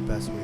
best way.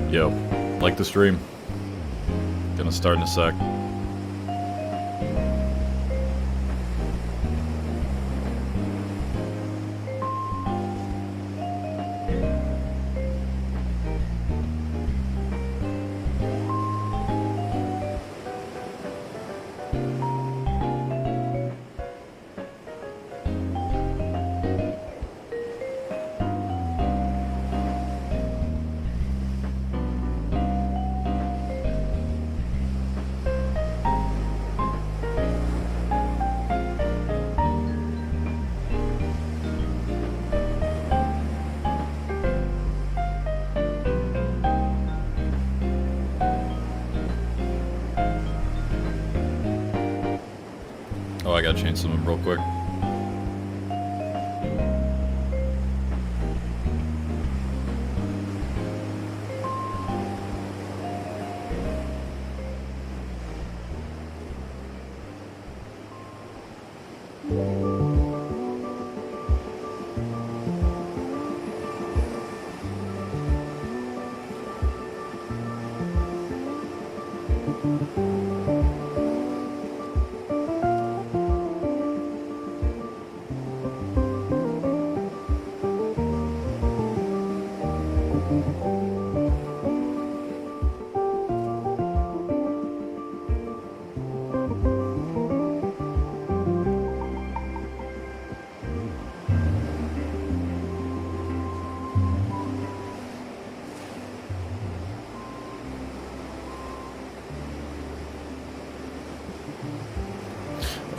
Yo, like the stream. Gonna start in a sec. Oh, I gotta change something real quick.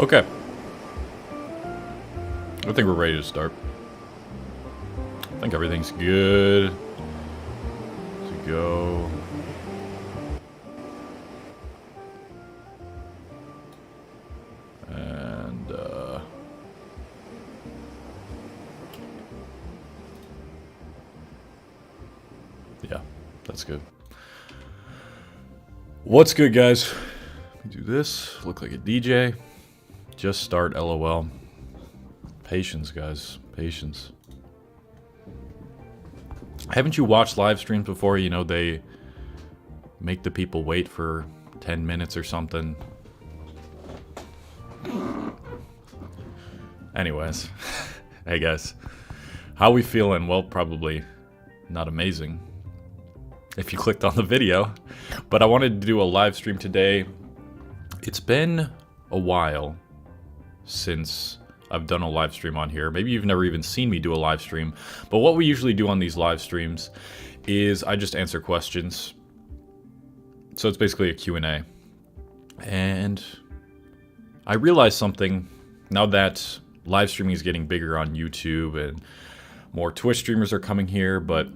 Okay. I think we're ready to start. I think everything's good to go. And, yeah, that's good. What's good, guys? Let me do this. Look like a DJ. Just start, LOL. Patience, guys. Patience. Haven't you watched live streams before? You know, they make the people wait for 10 minutes or something. Anyways. Hey guys, how we feeling? Well, probably not amazing if you clicked on the video, but I wanted to do a live stream today. It's been a while since I've done a live stream on here. Maybe you've never even seen me do a live stream, but what we usually do on these live streams is I just answer questions. So it's basically a Q&A. And I realized something now that live streaming is getting bigger on YouTube and more Twitch streamers are coming here, but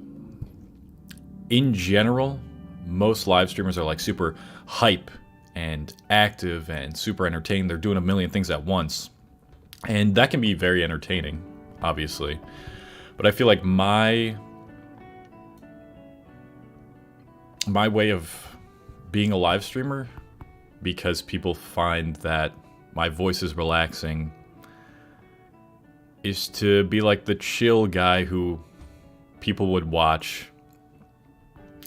in general, most live streamers are like super hype and active and super entertaining. They're doing a million things at once. And that can be very entertaining, obviously. But I feel like my way of being a live streamer, because people find that my voice is relaxing, is to be like the chill guy who people would watch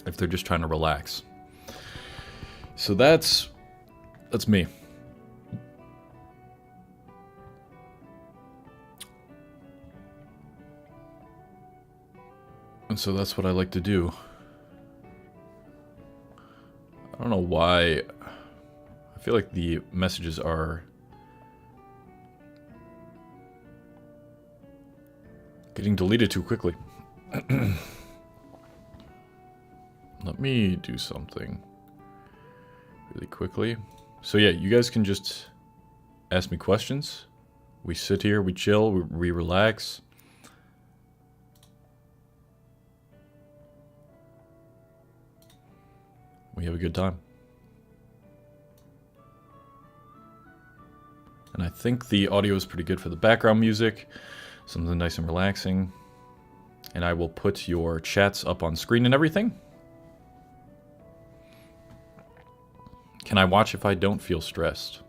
if they're just trying to relax. So that's me. And so that's what I like to do. I don't know why. I feel like the messages are getting deleted too quickly. Let me do something really quickly. So yeah, you guys can just ask me questions. We sit here, we chill, we relax. We have a good time. And I think the audio is pretty good for the background music. Something nice and relaxing. And I will put your chats up on screen and everything. Can I watch if I don't feel stressed?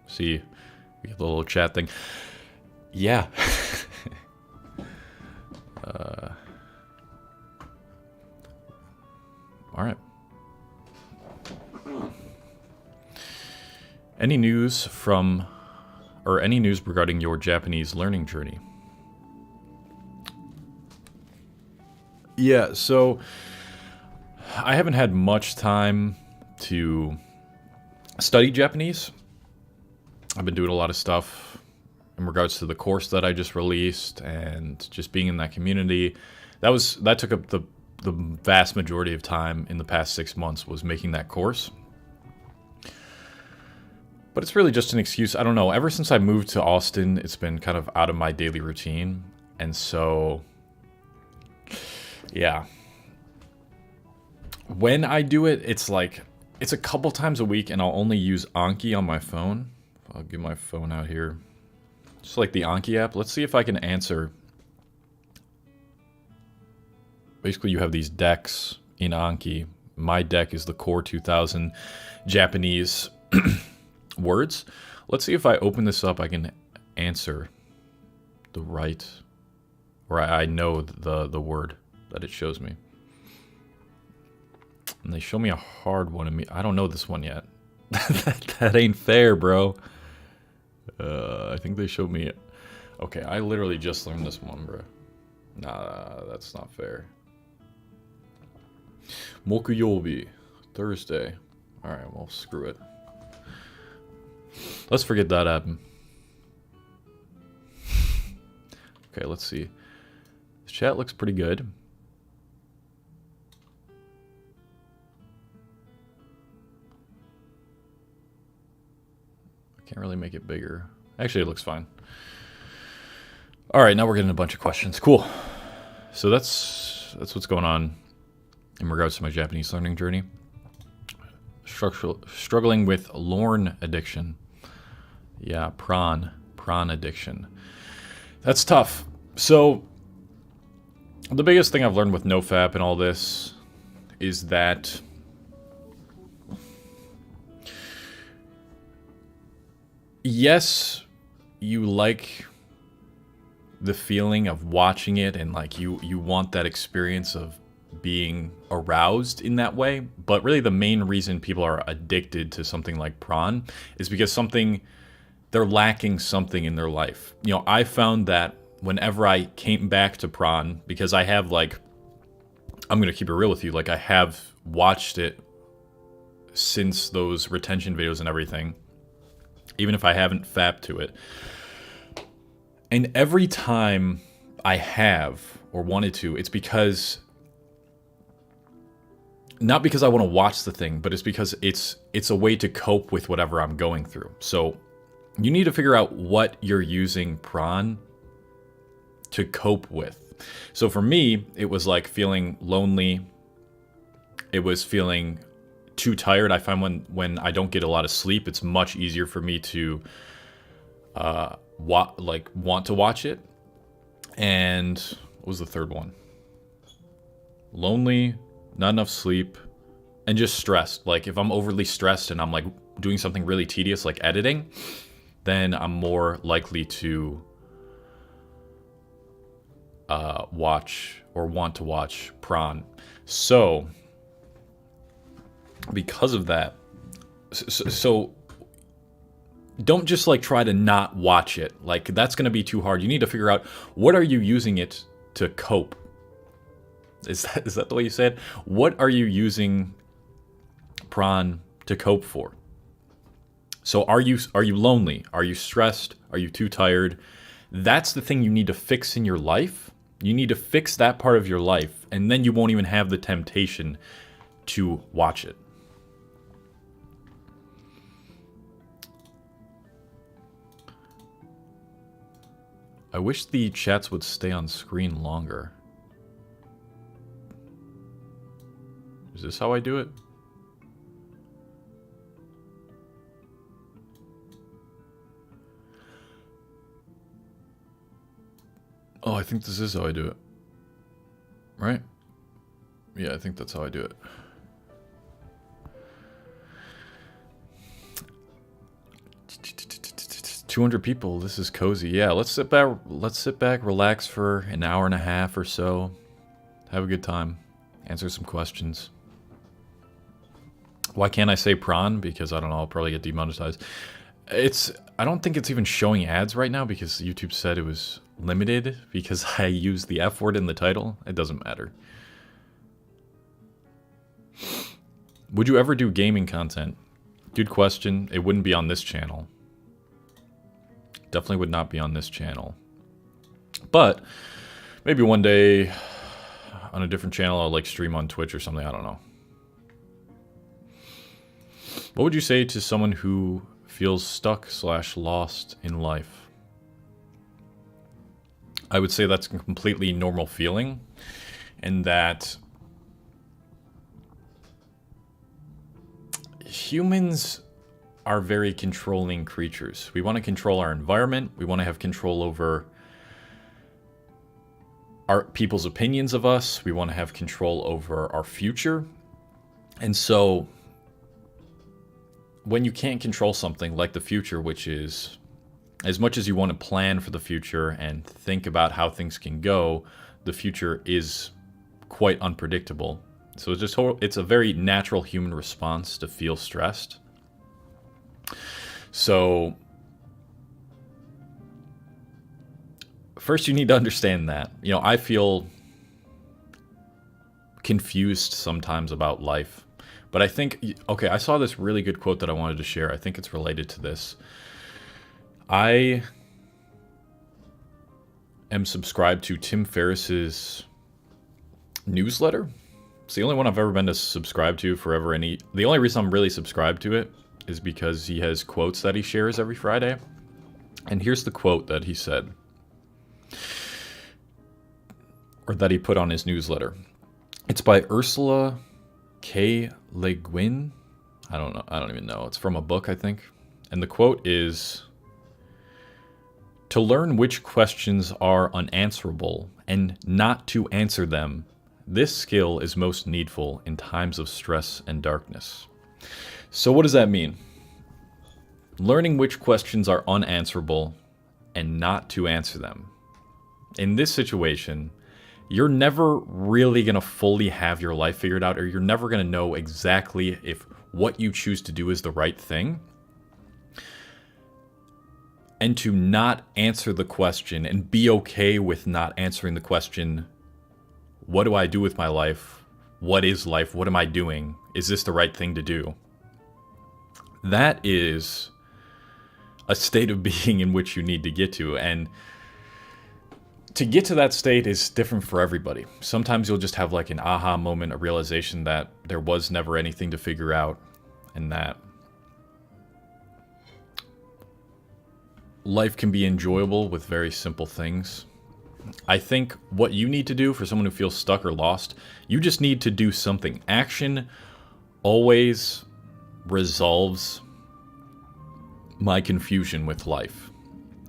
See, we get the little chat thing. Yeah. All right. Any news regarding your Japanese learning journey? Yeah, so I haven't had much time to study Japanese. I've been doing a lot of stuff in regards to the course that I just released and just being in that community. That took up the vast majority of time in the past 6 months, was making that course. But it's really just an excuse. I don't know. Ever since I moved to Austin, it's been kind of out of my daily routine. And so, yeah. When I do it, it's a couple times a week, and I'll only use Anki on my phone. I'll get my phone out here. Just like the Anki app. Let's see if I can answer. Basically, you have these decks in Anki. My deck is the Core 2000 Japanese words. Let's see if I open this up, I can answer the right, or I know the word that it shows me. And they show me a hard one. I don't know this one yet. that ain't fair, bro. I think they showed me it. Okay, I literally just learned this one, bro. Nah, that's not fair. Mokuyobi, Thursday. Alright, well, screw it. Let's forget that happened. Okay, let's see. This chat looks pretty good. I can't really make it bigger. Actually, it looks fine. Alright, now we're getting a bunch of questions. Cool. So that's what's going on in regards to my Japanese learning journey. Struggling with Lorne addiction. Yeah, prawn addiction. That's tough. So the biggest thing I've learned with NoFap and all this is that yes, you like the feeling of watching it, and like you want that experience of being aroused in that way, but really the main reason people are addicted to something like prawn is because they're lacking something in their life. You know, I found that whenever I came back to prawn, because I have, like, I'm going to keep it real with you, like, I have watched it since those retention videos and everything, even if I haven't fapped to it. And every time I have, or wanted to, it's because, not because I want to watch the thing, but it's because it's a way to cope with whatever I'm going through. So you need to figure out what you're using prawn to cope with. So for me, it was like feeling lonely. It was feeling too tired. I find when I don't get a lot of sleep, it's much easier for me to want to watch it. And what was the third one? Lonely, not enough sleep, and just stressed. Like, if I'm overly stressed and I'm like doing something really tedious like editing, then I'm more likely to watch or want to watch prawn. So because of that, so don't just like try to not watch it. Like, that's going to be too hard. You need to figure out, what are you using it to cope? Is that the way you say it? What are you using prawn to cope for? So are you lonely? Are you stressed? Are you too tired? That's the thing you need to fix in your life. You need to fix that part of your life, and then you won't even have the temptation to watch it. I wish the chats would stay on screen longer. Is this how I do it? Oh, I think this is how I do it. Right? Yeah, I think that's how I do it. "200 people. This is cozy." Yeah, let's sit back, relax for an hour and a half or so. Have a good time. Answer some questions. Why can't I say prawn? Because I don't know, I'll probably get demonetized. I don't think it's even showing ads right now because YouTube said it was limited because I used the F word in the title. It doesn't matter. Would you ever do gaming content? Good question. It wouldn't be on this channel. Definitely would not be on this channel. But maybe one day on a different channel I'll like stream on Twitch or something. I don't know. What would you say to someone who feels stuck / lost in life? I would say that's a completely normal feeling, and that humans are very controlling creatures. We want to control our environment. We want to have control over our people's opinions of us. We want to have control over our future. And so when you can't control something like the future, which is, as much as you want to plan for the future and think about how things can go, the future is quite unpredictable. So it's a very natural human response to feel stressed. So first you need to understand that. You know, I feel confused sometimes about life. But I think, okay, I saw this really good quote that I wanted to share. I think it's related to this. I am subscribed to Tim Ferriss's newsletter. It's the only one I've ever been to subscribe to forever. And the only reason I'm really subscribed to it is because he has quotes that he shares every Friday. And here's the quote that he said, or that he put on his newsletter. It's by Ursula K. Le Guin. I don't know. I don't even know. It's from a book, I think. And the quote is, "To learn which questions are unanswerable and not to answer them, this skill is most needful in times of stress and darkness." So what does that mean? Learning which questions are unanswerable and not to answer them. In this situation, you're never really going to fully have your life figured out, or you're never going to know exactly if what you choose to do is the right thing and to not answer the question and be okay with not answering the question, what do I do with my life? What is life? What am I doing? Is this the right thing to do? That is a state of being in which you need to get to. And to get to that state is different for everybody. Sometimes you'll just have like an aha moment, a realization that there was never anything to figure out, and that life can be enjoyable with very simple things. I think what you need to do for someone who feels stuck or lost, you just need to do something. Action always resolves my confusion with life.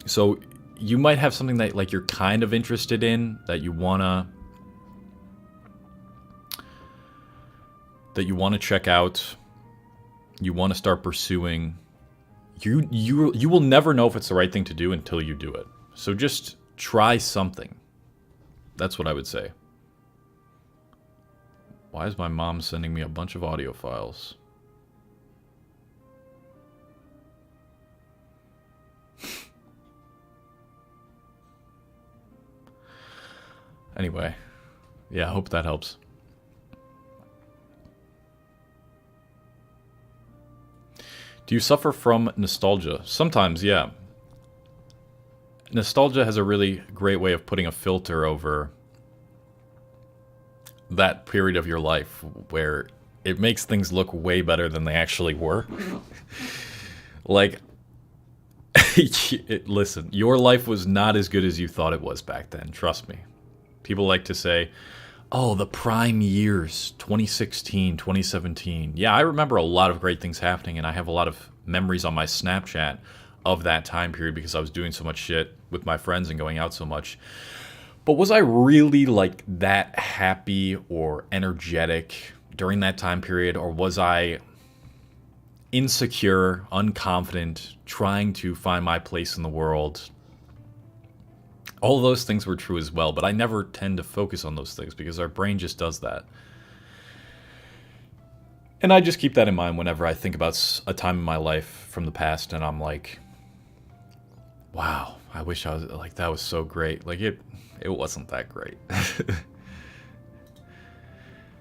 So you might have something that like you're kind of interested in, that you wanna check out, you wanna start pursuing. You will never know if it's the right thing to do until you do it. So just try something. That's what I would say. Why is my mom sending me a bunch of audio files? Anyway, yeah, I hope that helps. Do you suffer from nostalgia? Sometimes, yeah. Nostalgia has a really great way of putting a filter over that period of your life where it makes things look way better than they actually were. Like, listen, your life was not as good as you thought it was back then, trust me. People like to say, oh, the prime years, 2016, 2017. Yeah, I remember a lot of great things happening, and I have a lot of memories on my Snapchat of that time period because I was doing so much shit with my friends and going out so much. But was I really like that happy or energetic during that time period, or was I insecure, unconfident, trying to find my place in the world? All of those things were true as well, but I never tend to focus on those things because our brain just does that. And I just keep that in mind whenever I think about a time in my life from the past, and I'm like, wow, I wish I was like, that was so great. Like it wasn't that great. I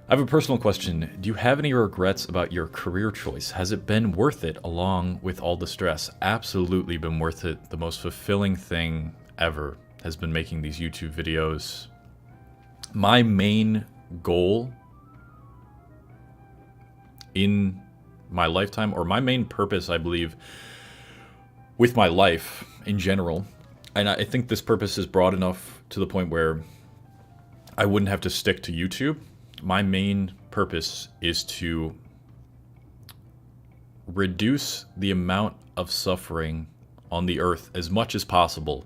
have a personal question. Do you have any regrets about your career choice? Has it been worth it along with all the stress? Absolutely been worth it. The most fulfilling thing ever has been making these YouTube videos. My main goal in my lifetime, or my main purpose, I believe, with my life in general, and I think this purpose is broad enough to the point where I wouldn't have to stick to YouTube. My main purpose is to reduce the amount of suffering on the earth as much as possible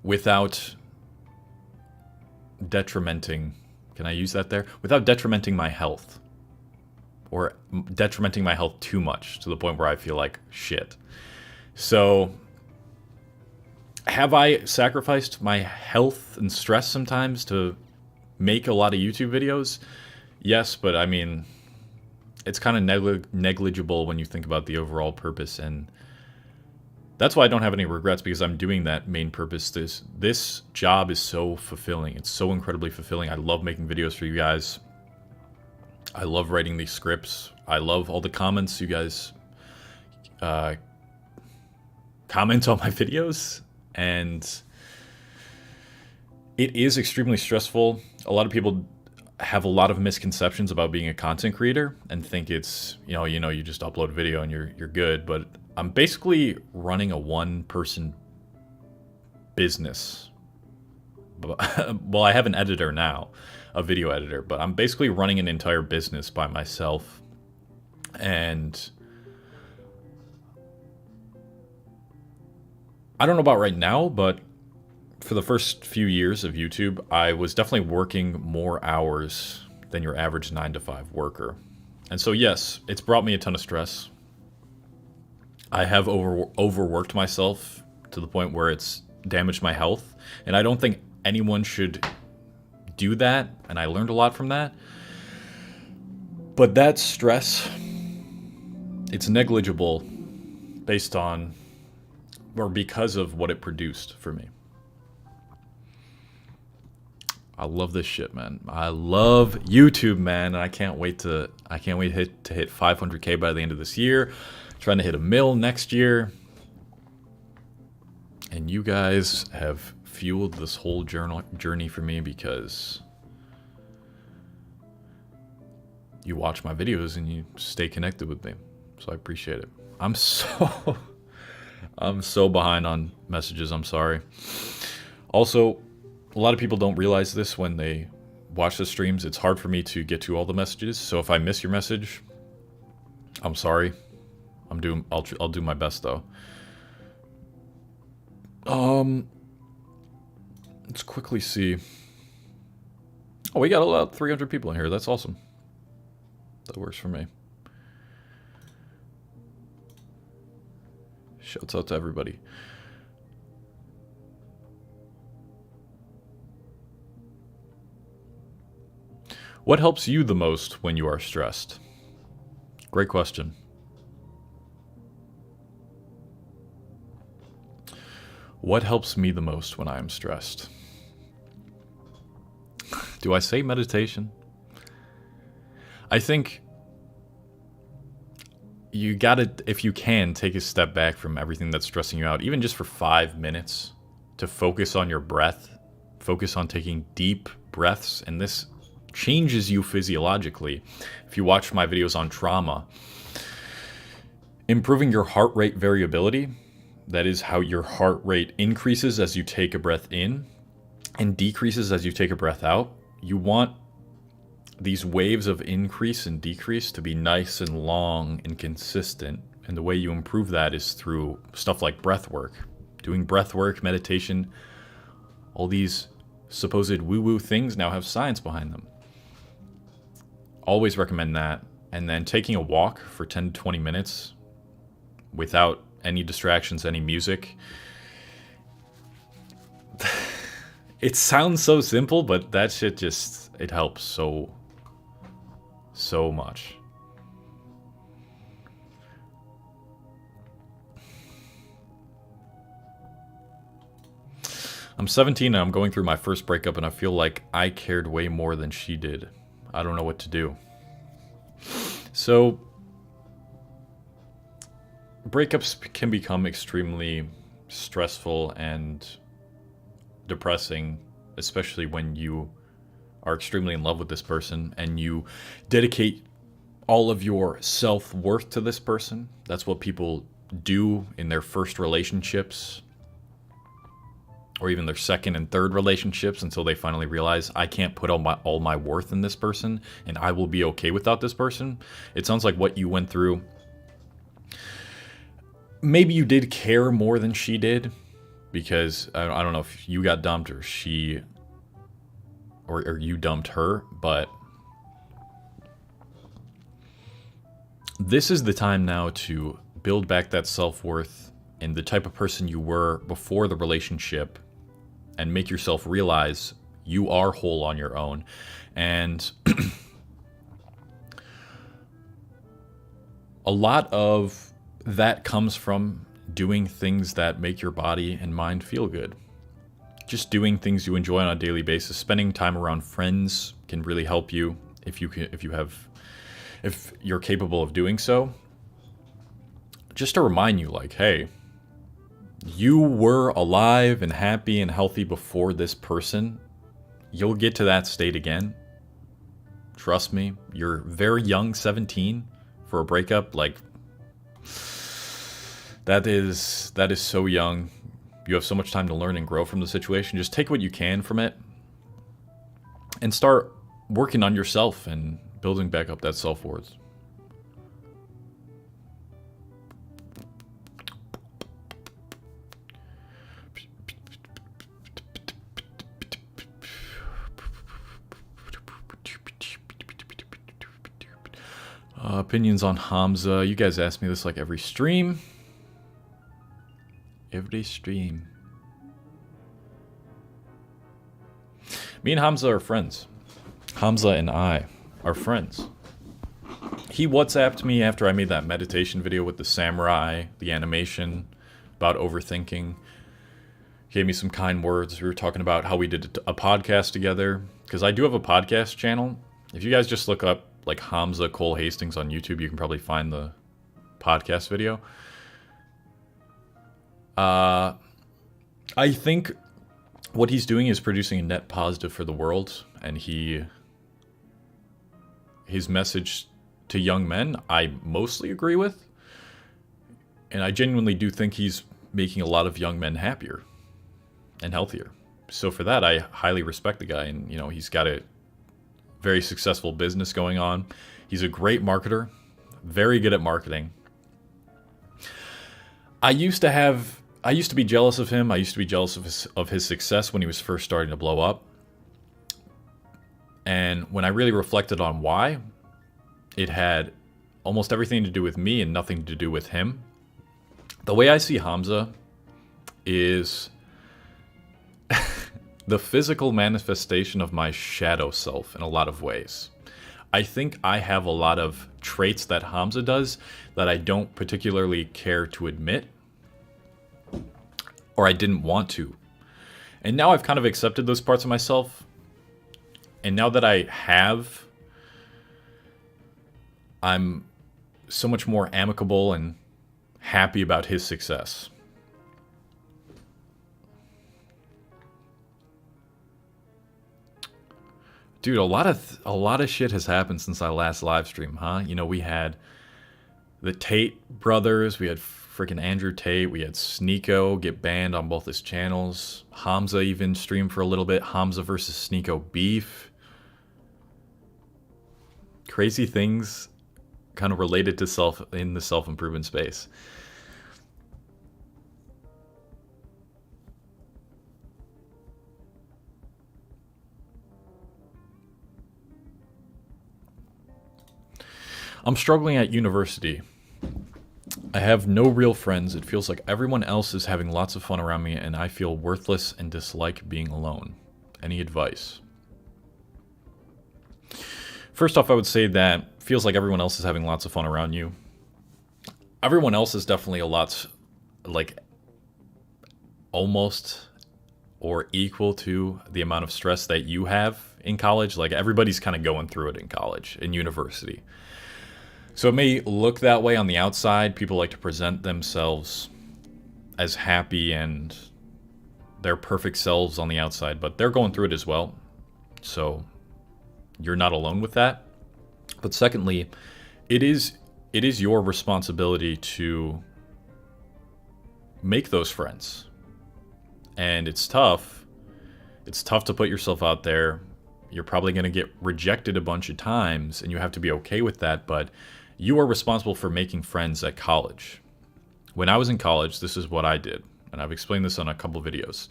without detrimenting, can I use that there? Without detrimenting my health, or detrimenting my health too much to the point where I feel like shit. So, have I sacrificed my health and stress sometimes to make a lot of YouTube videos? Yes, but I mean, it's kind of negligible when you think about the overall purpose, and that's why I don't have any regrets, because I'm doing that main purpose. This job is so fulfilling. It's so incredibly fulfilling. I love making videos for you guys. I love writing these scripts. I love all the comments you guys comment on my videos, and it is extremely stressful. A lot of people have a lot of misconceptions about being a content creator and think it's, you just upload a video and you're good, but I'm basically running a one-person business. Well, I have an editor now, a video editor, but I'm basically running an entire business by myself. And I don't know about right now, but for the first few years of YouTube, I was definitely working more hours than your average 9-to-5 worker. And so yes, it's brought me a ton of stress. I have overworked myself to the point where it's damaged my health, and I don't think anyone should do that, and I learned a lot from that. But that stress, it's negligible based on or because of what it produced for me. I love this shit, man. I love YouTube, man. And I can't wait to hit 500K by the end of this year. Trying to hit 1 million next year. And you guys have fueled this whole journey for me because you watch my videos and you stay connected with me. So I appreciate it. I'm so behind on messages. I'm sorry. Also, a lot of people don't realize this when they watch the streams. It's hard for me to get to all the messages. So if I miss your message, I'm sorry. I'll do my best though. Let's quickly see. Oh, we got about 300 people in here. That's awesome. That works for me. Shouts out to everybody. What helps you the most when you are stressed? Great question. What helps me the most when I am stressed? Do I say meditation? I think you gotta, if you can, take a step back from everything that's stressing you out, even just for 5 minutes, to focus on your breath, focus on taking deep breaths, and this changes you physiologically. If you watch my videos on trauma, improving your heart rate variability, that is how your heart rate increases as you take a breath in and decreases as you take a breath out. You want these waves of increase and decrease to be nice and long and consistent. And the way you improve that is through stuff like breath work. Doing breath work, meditation, all these supposed woo-woo things now have science behind them. Always recommend that. And then taking a walk for 10 to 20 minutes without any distractions, any music. It sounds so simple, but that shit just, it helps so much. I'm 17 and I'm going through my first breakup and I feel like I cared way more than she did. I don't know what to do. So, breakups can become extremely stressful and depressing, especially when you are extremely in love with this person and you dedicate all of your self-worth to this person. That's what people do in their first relationships, or even their second and third relationships, until they finally realize, I can't put all my worth in this person and I will be okay without this person. It sounds like what you went through. Maybe you did care more than she did, because I don't know if you got dumped or she, or you dumped her, but this is the time now to build back that self-worth and the type of person you were before the relationship, and make yourself realize you are whole on your own. And a lot of that comes from doing things that make your body and mind feel good. Just doing things you enjoy on a daily basis. Spending time around friends can really help you if you're capable of doing so. Just to remind you, like, hey, you were alive and happy and healthy before this person. You'll get to that state again. Trust me. You're very young, 17, for a breakup. Like, that is so young. You have so much time to learn and grow from the situation. Just take what you can from it and start working on yourself and building back up that self-worth. Opinions on Hamza. You guys ask me this like every stream. Every stream. Me and Hamza are friends. Hamza and I are friends. He WhatsApped me after I made that meditation video with the samurai, the animation. about overthinking. He gave me some kind words. We were talking about how we did a podcast together, because I do have a podcast channel. If you guys just look up like Hamza Cole Hastings on YouTube, you can probably find the podcast video. I think what he's doing is producing a net positive for the world, and his message to young men, I mostly agree with. And I genuinely do think he's making a lot of young men happier and healthier. So for that, I highly respect the guy. And, he's got a very successful business going on. He's a great marketer, very good at marketing. I used to be jealous of him. I used to be jealous of his success when he was first starting to blow up. And when I really reflected on why, it had almost everything to do with me and nothing to do with him. The way I see Hamza is the physical manifestation of my shadow self in a lot of ways. I think I have a lot of traits that Hamza does that I don't particularly care to admit, or I didn't want to. And now I've kind of accepted those parts of myself. And now that I have, I'm so much more amicable and happy about his success. Dude, a lot of shit has happened since I last live stream, huh? We had the Tate brothers, we had freaking Andrew Tate, we had Sneeko get banned on both his channels. Hamza even streamed for a little bit. Hamza versus Sneeko beef. Crazy things kind of related to in the self-improvement space. I'm struggling at university. I have no real friends. It feels like everyone else is having lots of fun around me, and I feel worthless and dislike being alone. Any advice? First off, I would say that feels like everyone else is having lots of fun around you. Everyone else is definitely a lot, like, almost or equal to the amount of stress that you have in college. Like, everybody's kind of going through it in college, in university. So it may look that way on the outside. People like to present themselves as happy and their perfect selves on the outside, but they're going through it as well. So you're not alone with that. But secondly, it is your responsibility to make those friends. And it's tough. It's tough to put yourself out there. You're probably going to get rejected a bunch of times, and you have to be okay with that, but you are responsible for making friends at college. When I was in college, this is what I did, and I've explained this on a couple videos.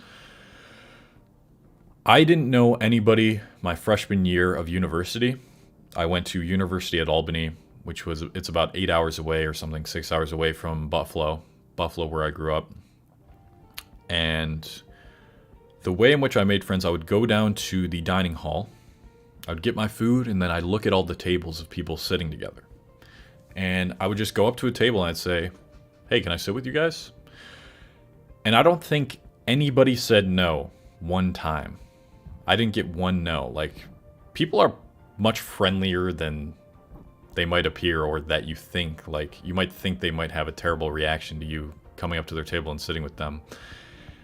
I didn't know anybody my freshman year of university. I went to University at Albany, it's about 8 hours away or something, 6 hours away from Buffalo, where I grew up. And the way in which I made friends, I would go down to the dining hall, I'd get my food, and then I'd look at all the tables of people sitting together. And I would just go up to a table and I'd say, hey, can I sit with you guys? And I don't think anybody said no one time. I didn't get one no. Like, people are much friendlier than they might appear, or that you think. Like, you might think they might have a terrible reaction to you coming up to their table and sitting with them.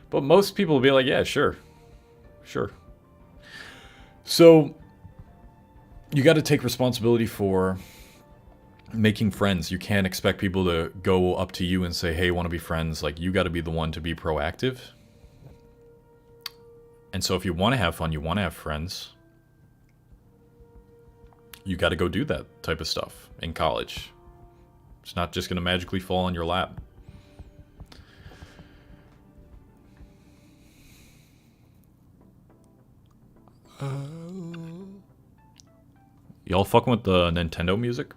But most people will be like, yeah, sure. So you got to take responsibility for making friends. You can't expect people to go up to you and say, hey, want to be friends? Like, you got to be the one to be proactive. And so if you want to have fun, you want to have friends, you got to go do that type of stuff in college. It's not just going to magically fall on your lap. Y'all fucking with the Nintendo music?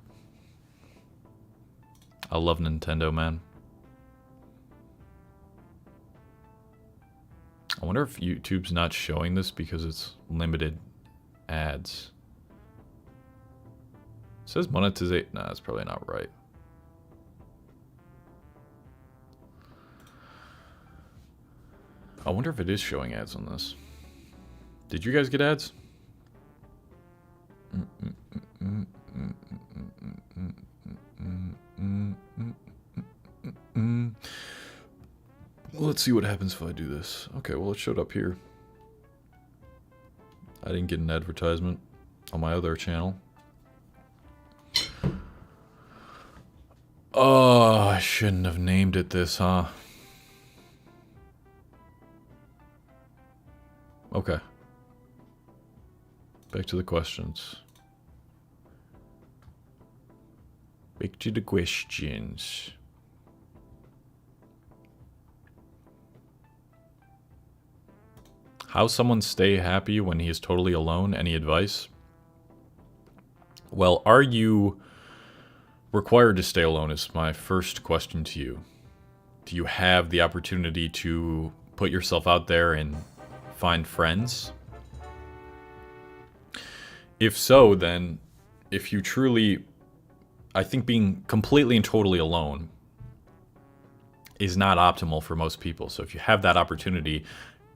I love Nintendo, man. I wonder if YouTube's not showing this because it's limited ads. It says monetization. Nah, that's probably not right. I wonder if it is showing ads on this. Did you guys get ads? Let's see what happens if I do this. Okay, well, it showed up here. I didn't get an advertisement on my other channel. Oh, I shouldn't have named it this, huh? Okay. Back to the questions. Back to the questions. How someone stay happy when he is totally alone? Any advice? Well, are you required to stay alone is my first question to you. Do you have the opportunity to put yourself out there and find friends? If so, then if you truly, I think being completely and totally alone is not optimal for most people. So if you have that opportunity,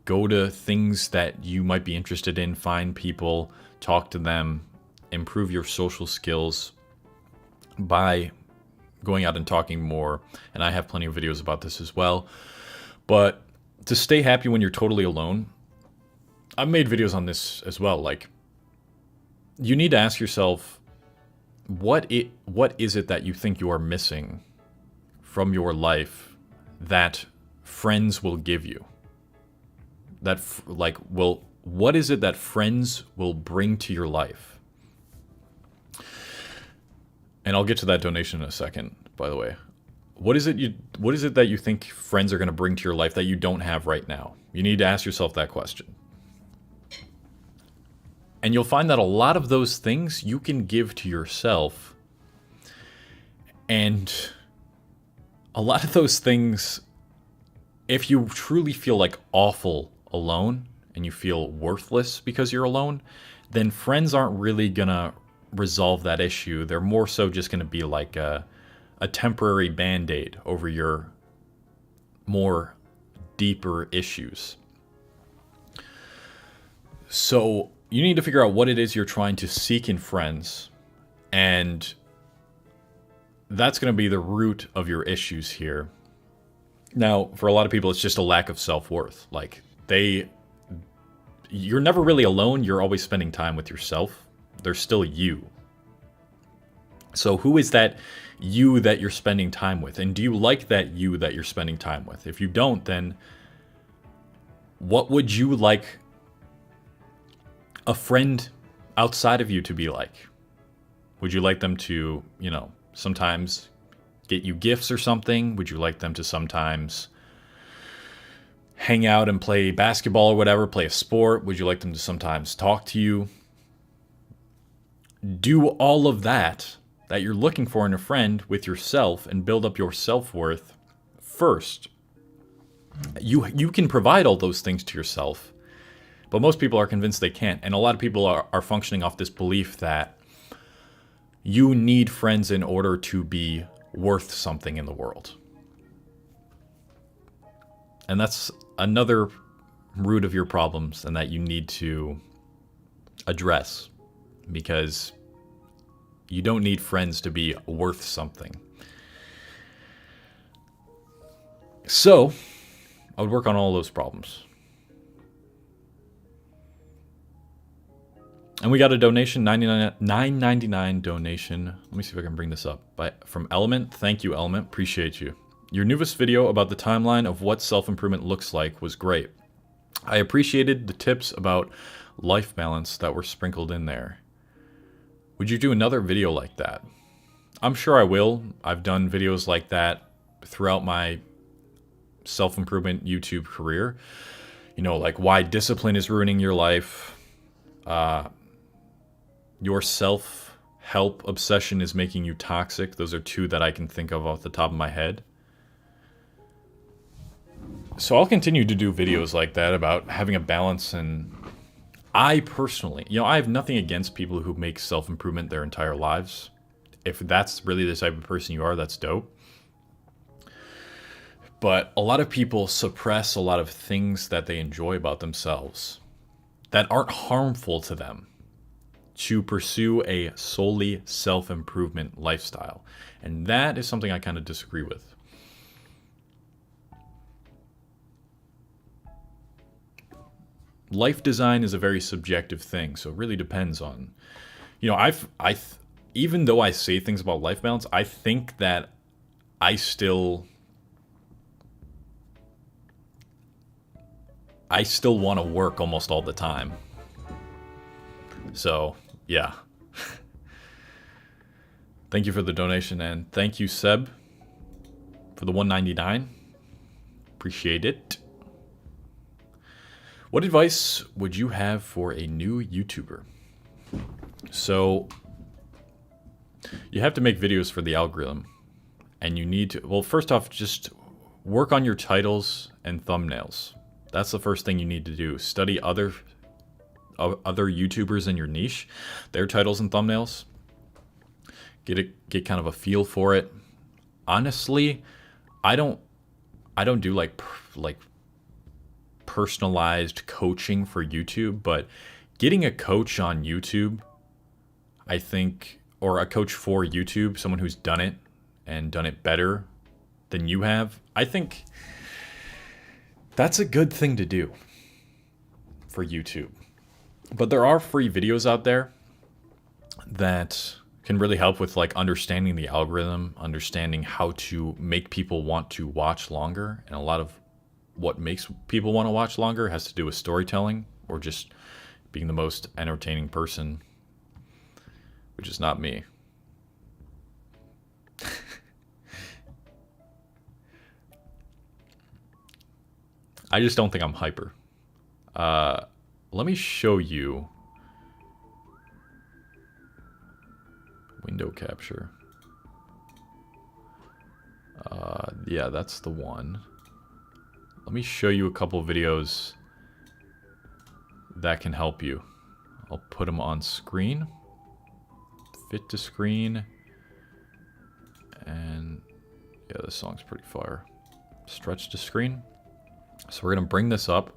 go to things that you might be interested in, find people, talk to them, improve your social skills by going out and talking more. And I have plenty of videos about this as well. But to stay happy when you're totally alone, I've made videos on this as well. Like, you need to ask yourself, what is it that you think you are missing from your life that friends will give you? What is it that friends will bring to your life? And I'll get to that donation in a second, by the way. What is it that you think friends are going to bring to your life that you don't have right now? You need to ask yourself that question. And you'll find that a lot of those things you can give to yourself. And a lot of those things, if you truly feel like awful alone and you feel worthless because you're alone, then friends aren't really gonna resolve that issue. They're more so just gonna be like a temporary band-aid over your more deeper issues. So you need to figure out what it is you're trying to seek in friends, and that's going to be the root of your issues here. Now, for a lot of people, it's just a lack of self-worth. Like, you're never really alone. You're always spending time with yourself. There's still you. So who is that you that you're spending time with? And do you like that you that you're spending time with? If you don't, then what would you like a friend outside of you to be like? Would you like them to, sometimes get you gifts or something? Would you like them to sometimes hang out and play basketball or whatever, play a sport? Would you like them to sometimes talk to you? Do all of that you're looking for in a friend with yourself and build up your self-worth first. You can provide all those things to yourself, but most people are convinced they can't. And a lot of people are functioning off this belief that you need friends in order to be worth something in the world. And that's another root of your problems, and that you need to address, because you don't need friends to be worth something. So I would work on all those problems. And we got a donation, $9.99 donation. Let me see if I can bring this up. From Element. Thank you, Element. Appreciate you. Your newest video about the timeline of what self-improvement looks like was great. I appreciated the tips about life balance that were sprinkled in there. Would you do another video like that? I'm sure I will. I've done videos like that throughout my self-improvement YouTube career. Like why discipline is ruining your life. Your self-help obsession is making you toxic. Those are two that I can think of off the top of my head. So I'll continue to do videos like that about having a balance. And I personally, I have nothing against people who make self-improvement their entire lives. If that's really the type of person you are, that's dope. But a lot of people suppress a lot of things that they enjoy about themselves that aren't harmful to them to pursue a solely self-improvement lifestyle. And that is something I kind of disagree with. Life design is a very subjective thing, so it really depends on, you know, even though I say things about life balance, I think that I still want to work almost all the time. So, yeah. Thank you for the donation, and thank you, Seb, for the $1.99. Appreciate it. What advice would you have for a new YouTuber? So, you have to make videos for the algorithm, and you need to, well, first off, just work on your titles and thumbnails. That's the first thing you need to do. Study other YouTubers in your niche, their titles and thumbnails. Get kind of a feel for it. Honestly, I don't do like personalized coaching for YouTube, but getting a coach on YouTube, I think, or a coach for YouTube, someone who's done it and done it better than you have, I think that's a good thing to do for YouTube. But there are free videos out there that can really help with like understanding the algorithm, understanding how to make people want to watch longer. And a lot of what makes people want to watch longer has to do with storytelling or just being the most entertaining person, which is not me. I just don't think I'm hyper. Let me show you window capture. Yeah, that's the one. Let me show you a couple videos that can help you. I'll put them on screen. Fit to screen. And yeah, this song's pretty fire. Stretch to screen. So we're going to bring this up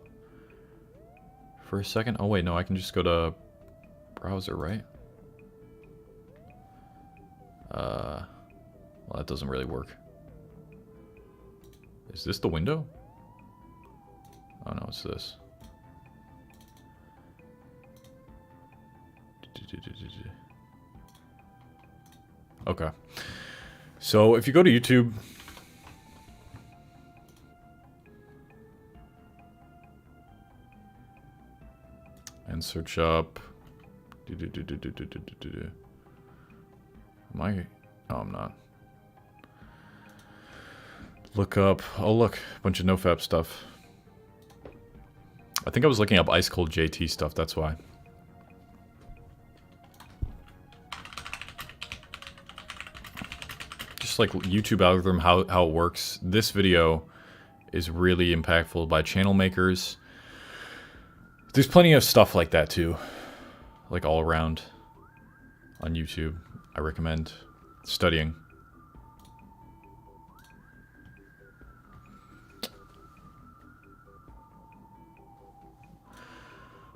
for a second. Oh, wait, no, I can just go to browser, right? Well, that doesn't really work. Is this the window? Oh, no, it's this. Okay. So if you go to YouTube, and search up. Am I? Oh, I'm not. Look up. Oh, look, a bunch of nofap stuff. I think I was looking up Ice Cold JT stuff. That's why. Just like YouTube algorithm, how it works. This video is really impactful by channel makers. There's plenty of stuff like that too, like all around on YouTube. I recommend studying.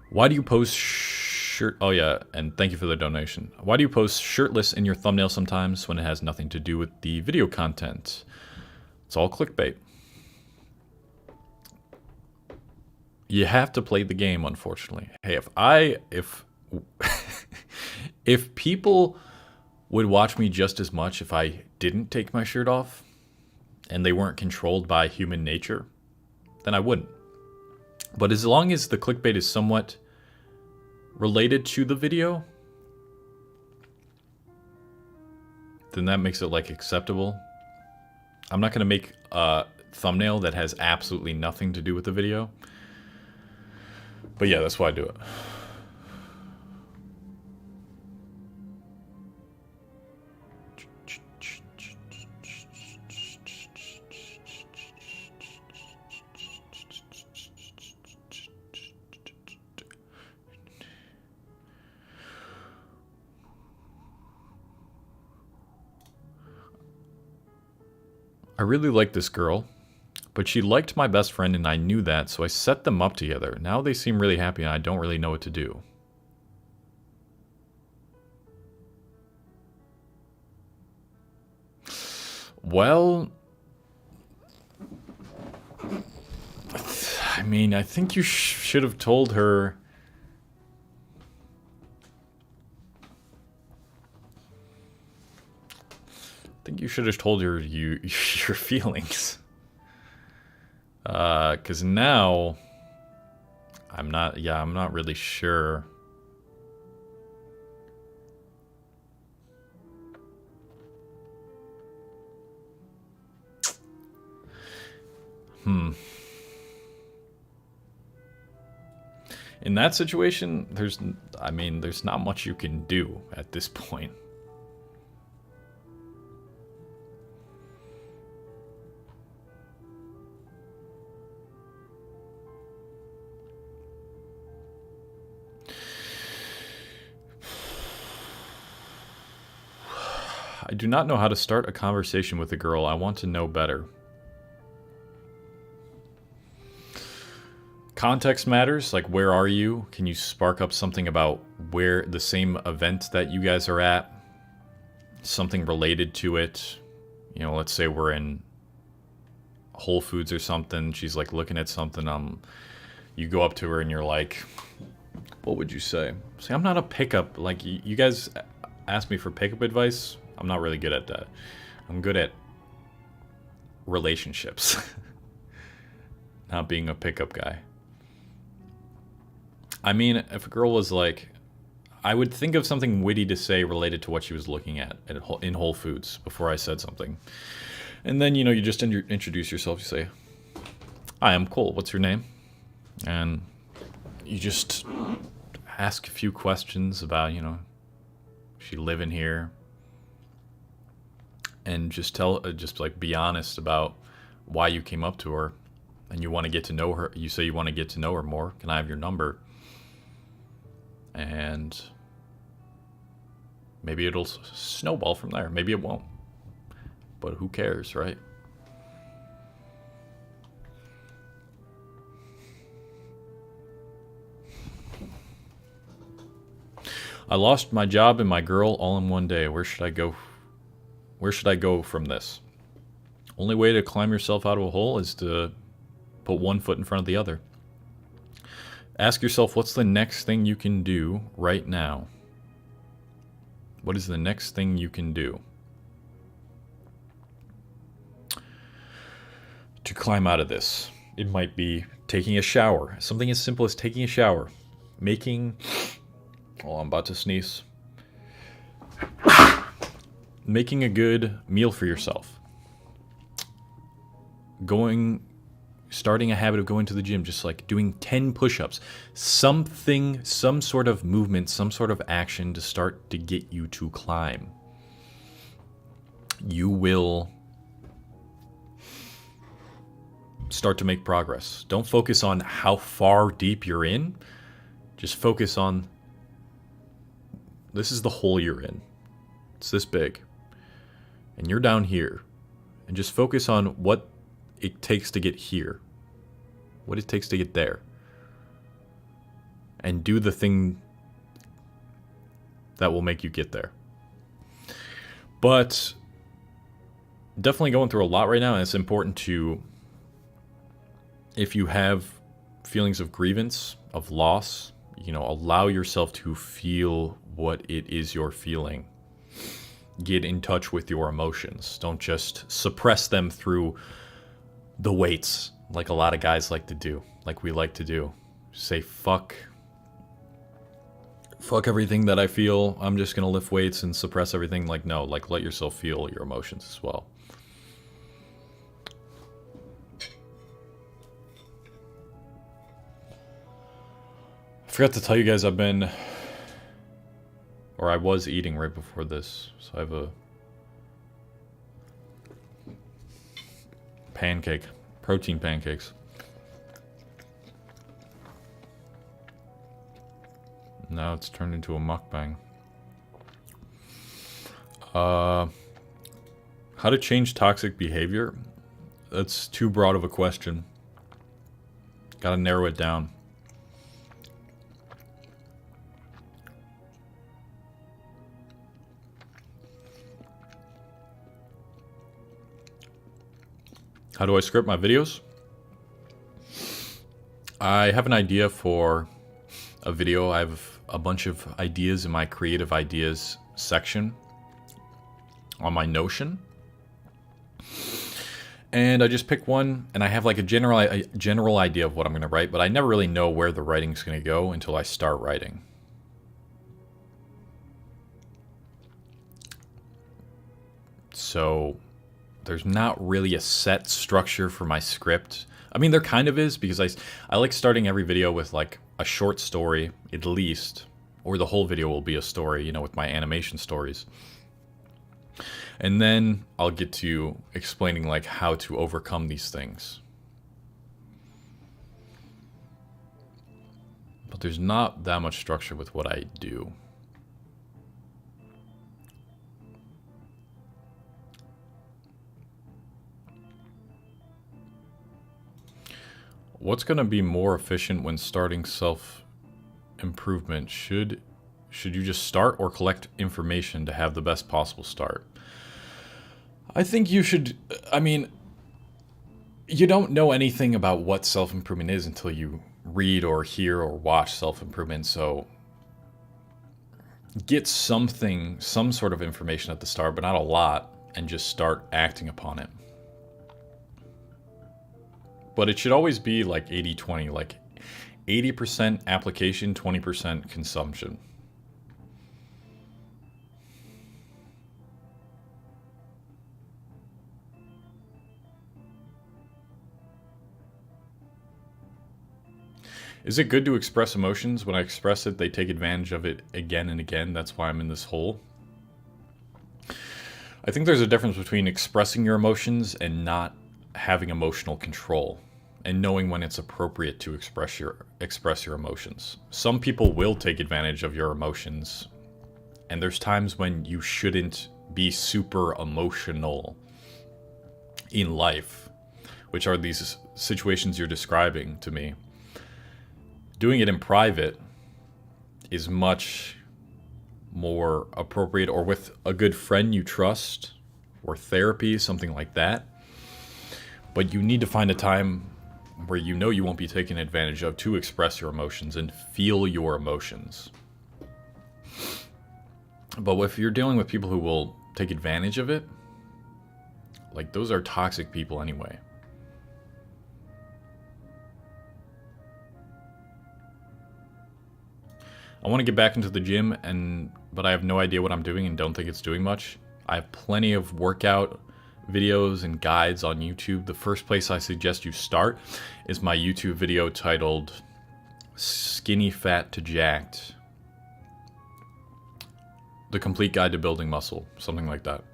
Why do you post shirt? Oh yeah, and thank you for the donation. Why do you post shirtless in your thumbnail sometimes when it has nothing to do with the video content? It's all clickbait. You have to play the game, unfortunately. Hey, if people would watch me just as much if I didn't take my shirt off and they weren't controlled by human nature, then I wouldn't. But as long as the clickbait is somewhat related to the video, then that makes it like acceptable. I'm not going to make a thumbnail that has absolutely nothing to do with the video. But yeah, that's why I do it. I really like this girl. But she liked my best friend and I knew that, so I set them up together. Now they seem really happy and I don't really know what to do. Well, I mean, I think you should have told her. I think you should have told her your feelings. Because now I'm not really sure. In that situation, there's not much you can do at this point. I do not know how to start a conversation with a girl. I want to know better. Context matters, like where are you? Can you spark up something about where the same event that you guys are at? Something related to it. You know, let's say we're in Whole Foods or something. She's like looking at something. You go up to her and you're like, what would you say? See, I'm not a pickup. Like, you guys ask me for pickup advice. I'm not really good at that. I'm good at relationships. Not being a pickup guy. I mean, if a girl was like, I would think of something witty to say related to what she was looking at in Whole Foods before I said something. And then, you know, you just introduce yourself. You say, hi, I'm Cole. What's your name? And you just ask a few questions about, you know, she living here. And just like be honest about why you came up to her. And you want to get to know her. You say you want to get to know her more. Can I have your number? And maybe it'll snowball from there. Maybe it won't. But who cares, right? I lost my job and my girl all in one day. Where should I go? Where should I go from this? Only way to climb yourself out of a hole is to put one foot in front of the other. Ask yourself, what's the next thing you can do right now? What is the next thing you can do to climb out of this? It might be taking a shower. Something as simple as taking a shower. Making... Oh, I'm about to sneeze. Making a good meal for yourself. Starting a habit of going to the gym, just like doing 10 push-ups. Some sort of movement, some sort of action to start to get you to climb. You will start to make progress. Don't focus on how far deep you're in. Just focus on, this is the hole you're in. It's this big. And you're down here. And just focus on what it takes to get here. What it takes to get there. And do the thing that will make you get there. But definitely going through a lot right now, and it's important to, if you have feelings of grievance, of loss, you know, allow yourself to feel what it is you're feeling. Get in touch with your emotions. Don't just suppress them through the weights, like a lot of guys like to do, like we like to do. Say, fuck everything that I feel. I'm just going to lift weights and suppress everything. Like, no, like let yourself feel your emotions as well. I forgot to tell you guys I was eating right before this. So I have a pancake, protein pancakes. Now it's turned into a mukbang. How to change toxic behavior? That's too broad of a question. Gotta narrow it down. How do I script my videos? I have an idea for a video. I have a bunch of ideas in my creative ideas section on my Notion. And I just pick one, and I have like a general idea of what I'm going to write, but I never really know where the writing's going to go until I start writing. So there's not really a set structure for my script. I mean, there kind of is, because I like starting every video with like a short story, at least, or the whole video will be a story, you know, with my animation stories. And then I'll get to explaining like how to overcome these things. But there's not that much structure with what I do. What's going to be more efficient when starting self-improvement? Should you just start or collect information to have the best possible start? I think you should. I mean, you don't know anything about what self-improvement is until you read or hear or watch self-improvement. So get some sort of information at the start, but not a lot, and just start acting upon it. But it should always be like 80-20, like 80% application, 20% consumption. Is it good to express emotions? When I express it, they take advantage of it again and again. That's why I'm in this hole. I think there's a difference between expressing your emotions and not having emotional control, and knowing when it's appropriate to express your emotions. Some people will take advantage of your emotions, and there's times when you shouldn't be super emotional in life, which are these situations you're describing to me. Doing it in private is much more appropriate, or with a good friend you trust, or therapy, something like that. But you need to find a time where you know you won't be taken advantage of to express your emotions and feel your emotions. But if you're dealing with people who will take advantage of it, like, those are toxic people anyway. I want to get back into the gym, but I have no idea what I'm doing and don't think it's doing much. I have plenty of workout videos and guides on YouTube. The first place I suggest you start is my YouTube video titled Skinny Fat to Jacked. The Complete Guide to Building Muscle, something like that.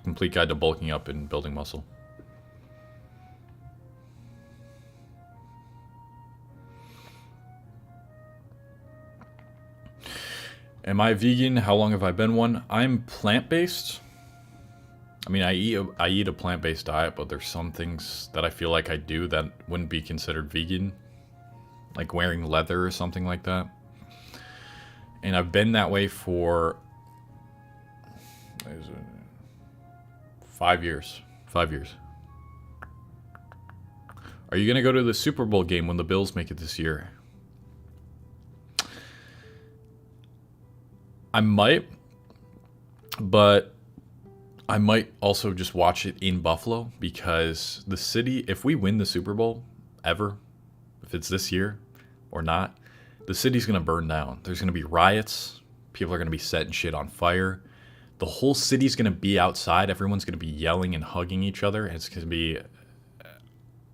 Complete Guide to Bulking Up and Building Muscle. Am I vegan? How long have I been one? I'm plant-based. I mean, I eat a plant-based diet, but there's some things that I feel like I do that wouldn't be considered vegan, like wearing leather or something like that. And I've been that way for 5 years. 5 years. Are you going to go to the Super Bowl game when the Bills make it this year? I might, but I might also just watch it in Buffalo, because the city, if we win the Super Bowl ever, if it's this year or not, the city's going to burn down. There's going to be riots. People are going to be setting shit on fire. The whole city's going to be outside. Everyone's going to be yelling and hugging each other. And it's going to be,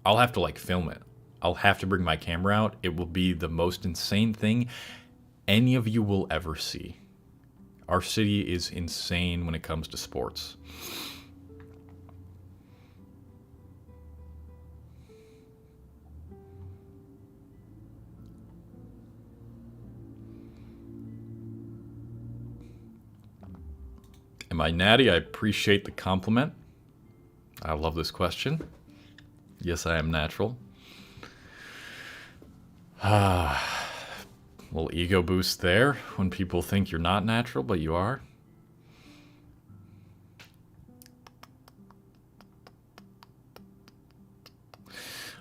I'll have to like film it. I'll have to bring my camera out. It will be the most insane thing any of you will ever see. Our city is insane when it comes to sports. Am I natty? I appreciate the compliment. I love this question. Yes, I am natural. Little ego boost there when people think you're not natural, but you are.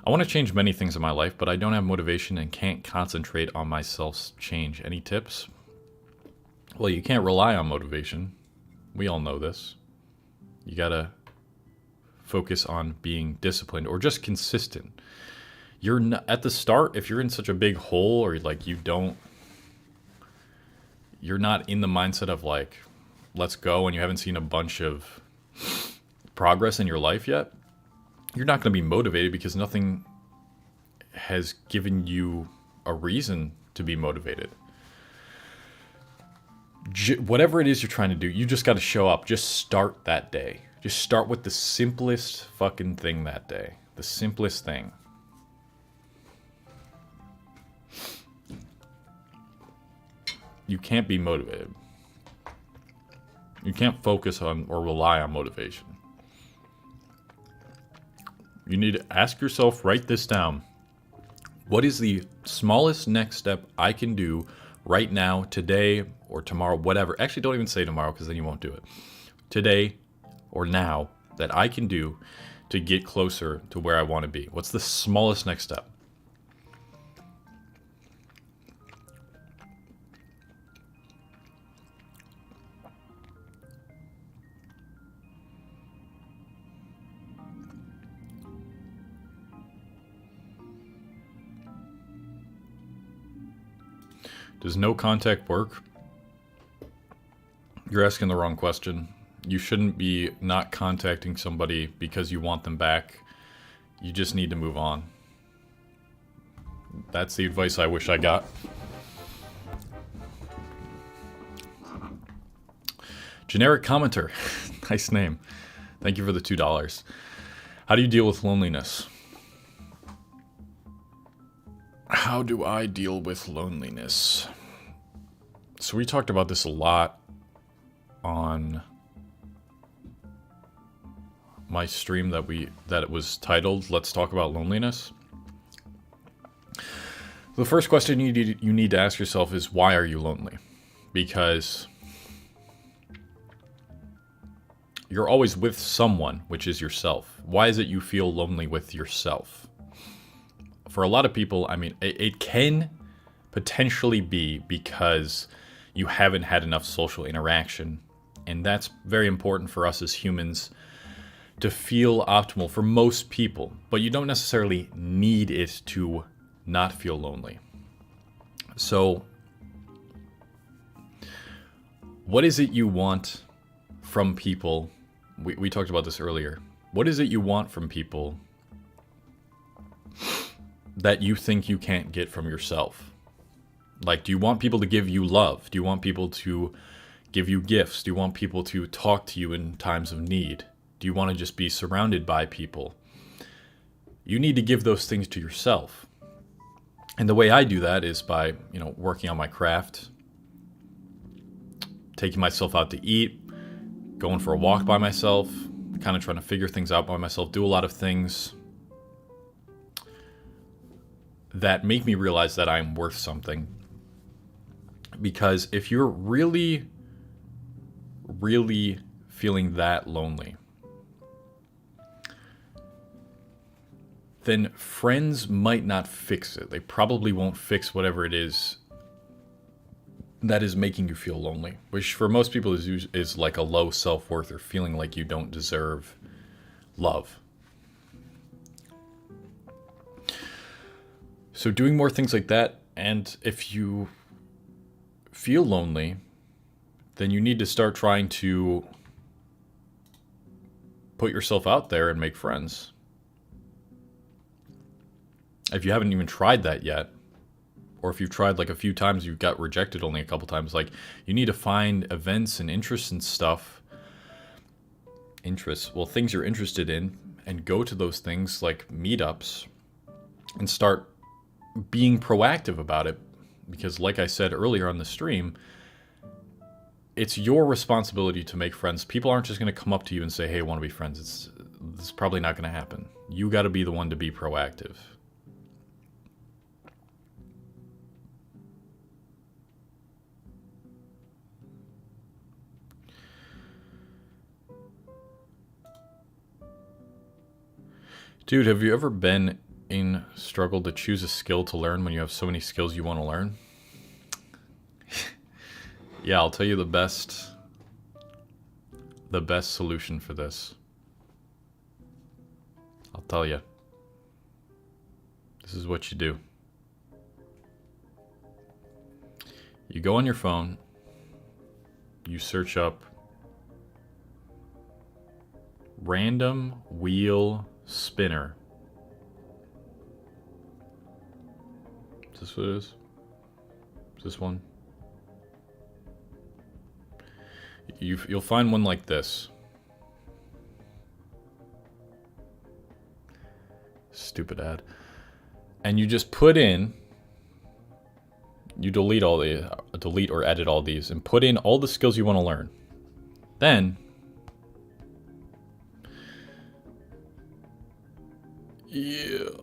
I want to change many things in my life, but I don't have motivation and can't concentrate on myself's change. Any tips? Well, you can't rely on motivation. We all know this. You gotta focus on being disciplined or just consistent. You're not, at the start, if you're in such a big hole or like you're not in the mindset of like, let's go, and you haven't seen a bunch of progress in your life yet, you're not going to be motivated because nothing has given you a reason to be motivated. Whatever it is you're trying to do, you just got to show up. Just start that day. Just start with the simplest fucking thing that day. The simplest thing. You can't be motivated. You can't focus on or rely on motivation. You need to ask yourself, write this down. What is the smallest next step I can do right now, today, or tomorrow, whatever. Actually, don't even say tomorrow because then you won't do it. Today or now that I can do to get closer to where I want to be. What's the smallest next step? Does no contact work? You're asking the wrong question. You shouldn't be not contacting somebody because you want them back. You just need to move on. That's the advice I wish I got. Generic commenter. Nice name. Thank you for the $2. How do you deal with loneliness? How do I deal with loneliness? So we talked about this a lot on my stream that it was titled "Let's Talk About Loneliness." The first question you need to ask yourself is, why are you lonely? Because you're always with someone, which is yourself. Why is it you feel lonely with yourself? For a lot of people, I mean, it can potentially be because you haven't had enough social interaction. And that's very important for us as humans to feel optimal for most people. But you don't necessarily need it to not feel lonely. So, what is it you want from people? We talked about this earlier. What is it you want from people that you think you can't get from yourself? Like, do you want people to give you love? Do you want people to give you gifts? Do you want people to talk to you in times of need? Do you want to just be surrounded by people? You need to give those things to yourself. And the way I do that is by, working on my craft, taking myself out to eat, going for a walk by myself, kind of trying to figure things out by myself, do a lot of things that make me realize that I'm worth something. Because if you're really, really feeling that lonely, then friends might not fix it. They probably won't fix whatever it is that is making you feel lonely, which for most people is like a low self-worth or feeling like you don't deserve love. So doing more things like that, and if you feel lonely, then you need to start trying to put yourself out there and make friends. If you haven't even tried that yet, or if you've tried like a few times, you've got rejected only a couple times, like you need to find events and interests and stuff. Things you're interested in, and go to those things like meetups and start being proactive about it. Because like I said earlier on the stream, it's your responsibility to make friends. People aren't just going to come up to you and say, hey, I want to be friends. this is probably not going to happen. You got to be the one to be proactive. Dude, have you ever been in struggle to choose a skill to learn when you have so many skills you want to learn? Yeah, I'll tell you the best solution for this. I'll tell you. This is what you do. You go on your phone, you search up random wheel spinner. Is this what it is? Is this one? You'll find one like this. Stupid ad. And you just put in, you delete or edit all these and put in all the skills you want to learn. Then you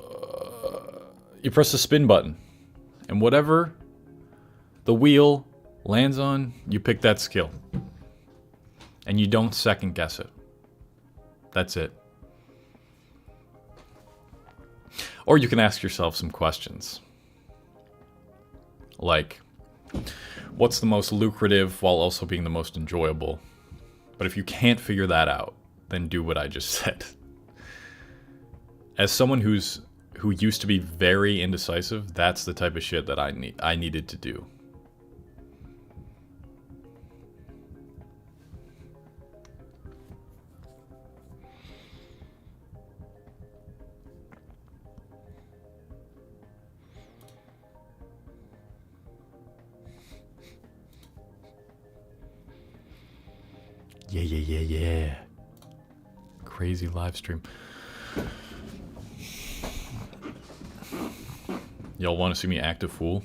press the spin button, and whatever the wheel lands on, you pick that skill. And you don't second guess it. That's it. Or you can ask yourself some questions. Like, what's the most lucrative while also being the most enjoyable? But if you can't figure that out, then do what I just said. As someone who used to be very indecisive, that's the type of shit that I needed to do. Yeah. Crazy live stream. Y'all want to see me act a fool?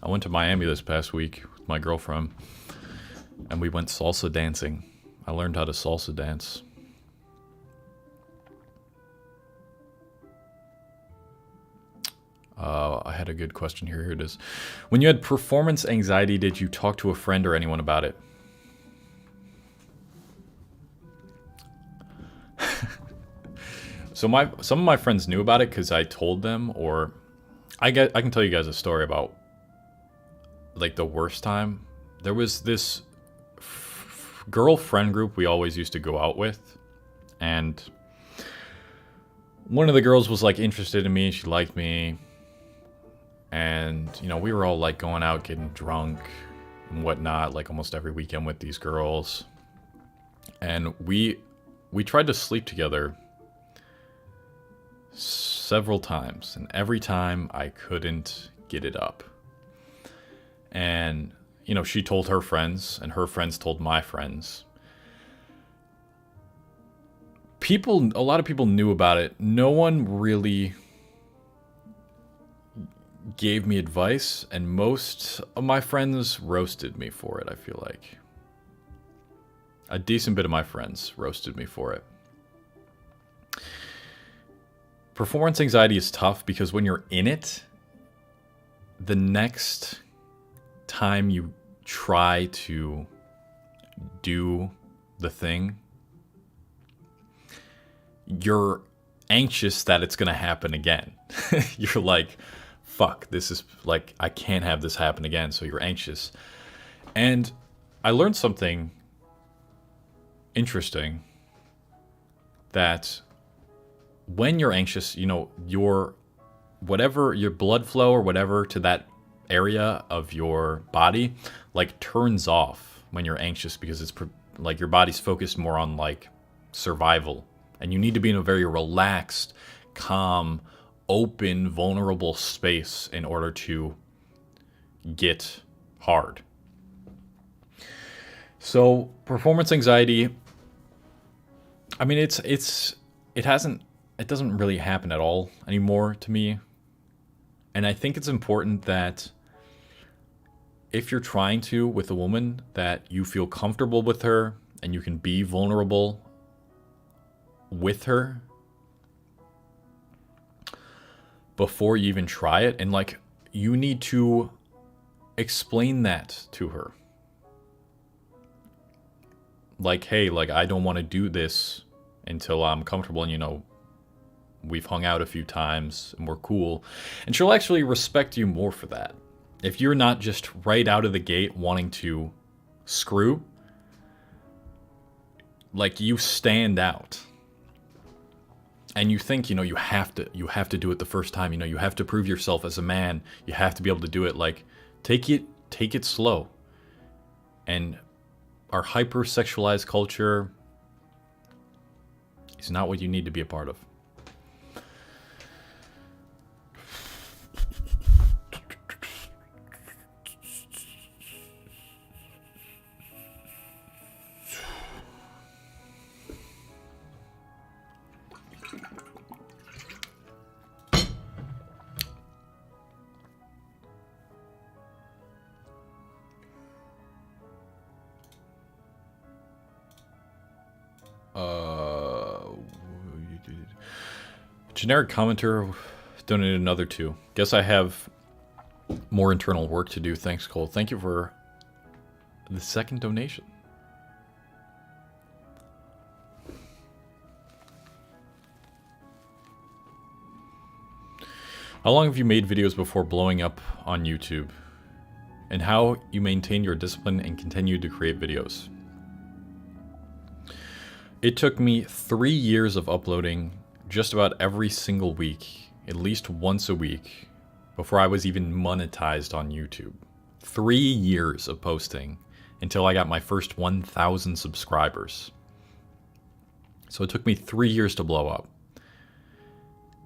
I went to Miami this past week with my girlfriend, and we went salsa dancing. I learned how to salsa dance. I had a good question here. Here it is. When you had performance anxiety, did you talk to a friend or anyone about it? So some of my friends knew about it because I told them, or I can tell you guys a story about like the worst time. There was this girlfriend group we always used to go out with, and one of the girls was like interested in me. She liked me, and we were all like going out getting drunk and whatnot, like almost every weekend with these girls, and we tried to sleep together several times, and every time I couldn't get it up. And she told her friends, and her friends told my friends. A lot of people knew about it. No one really gave me advice, and most of my friends roasted me for it. I feel like a decent bit of my friends roasted me for it. Performance anxiety is tough because when you're in it, the next time you try to do the thing, you're anxious that it's going to happen again. You're like, fuck, this is like, I can't have this happen again. So you're anxious. And I learned something interesting, that when you're anxious, your blood flow or whatever to that area of your body like turns off when you're anxious, because it's like your body's focused more on like survival, and you need to be in a very relaxed, calm, open, vulnerable space in order to get hard. So performance anxiety, I mean, it doesn't really happen at all anymore to me. And I think it's important that if you're trying to with a woman, that you feel comfortable with her and you can be vulnerable with her before you even try it. And like, you need to explain that to her. Like, hey, like, I don't want to do this until I'm comfortable and, you know, we've hung out a few times and we're cool. And she'll actually respect you more for that. If you're not just right out of the gate wanting to screw, like, you stand out. And you think, you know, you have to do it the first time. You know, you have to prove yourself as a man. You have to be able to do it. Like, take it slow. And our hyper-sexualized culture is not what you need to be a part of. Generic commenter donated another 2. Guess I have more internal work to do. Thanks, Cole. Thank you for the second donation. How long have you made videos before blowing up on YouTube? And how you maintain your discipline and continue to create videos? It took me 3 years of uploading just about every single week, at least once a week, before I was even monetized on YouTube. 3 years of posting until I got my first 1,000 subscribers. So it took me 3 years to blow up.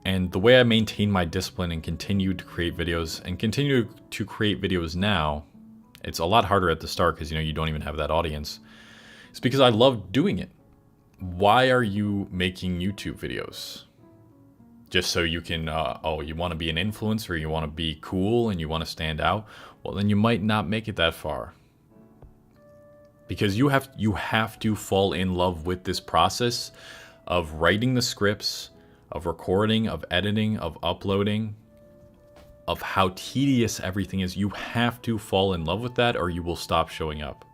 And the way I maintain my discipline and continue to create videos, and continue to create videos now, it's a lot harder at the start because, you know, you don't even have that audience. It's because I love doing it. Why are you making YouTube videos? Just so you can, you want to be an influencer, you want to be cool, and you want to stand out? Well, then you might not make it that far. Because you have to fall in love with this process of writing the scripts, of recording, of editing, of uploading, of how tedious everything is. You have to fall in love with that or you will stop showing up.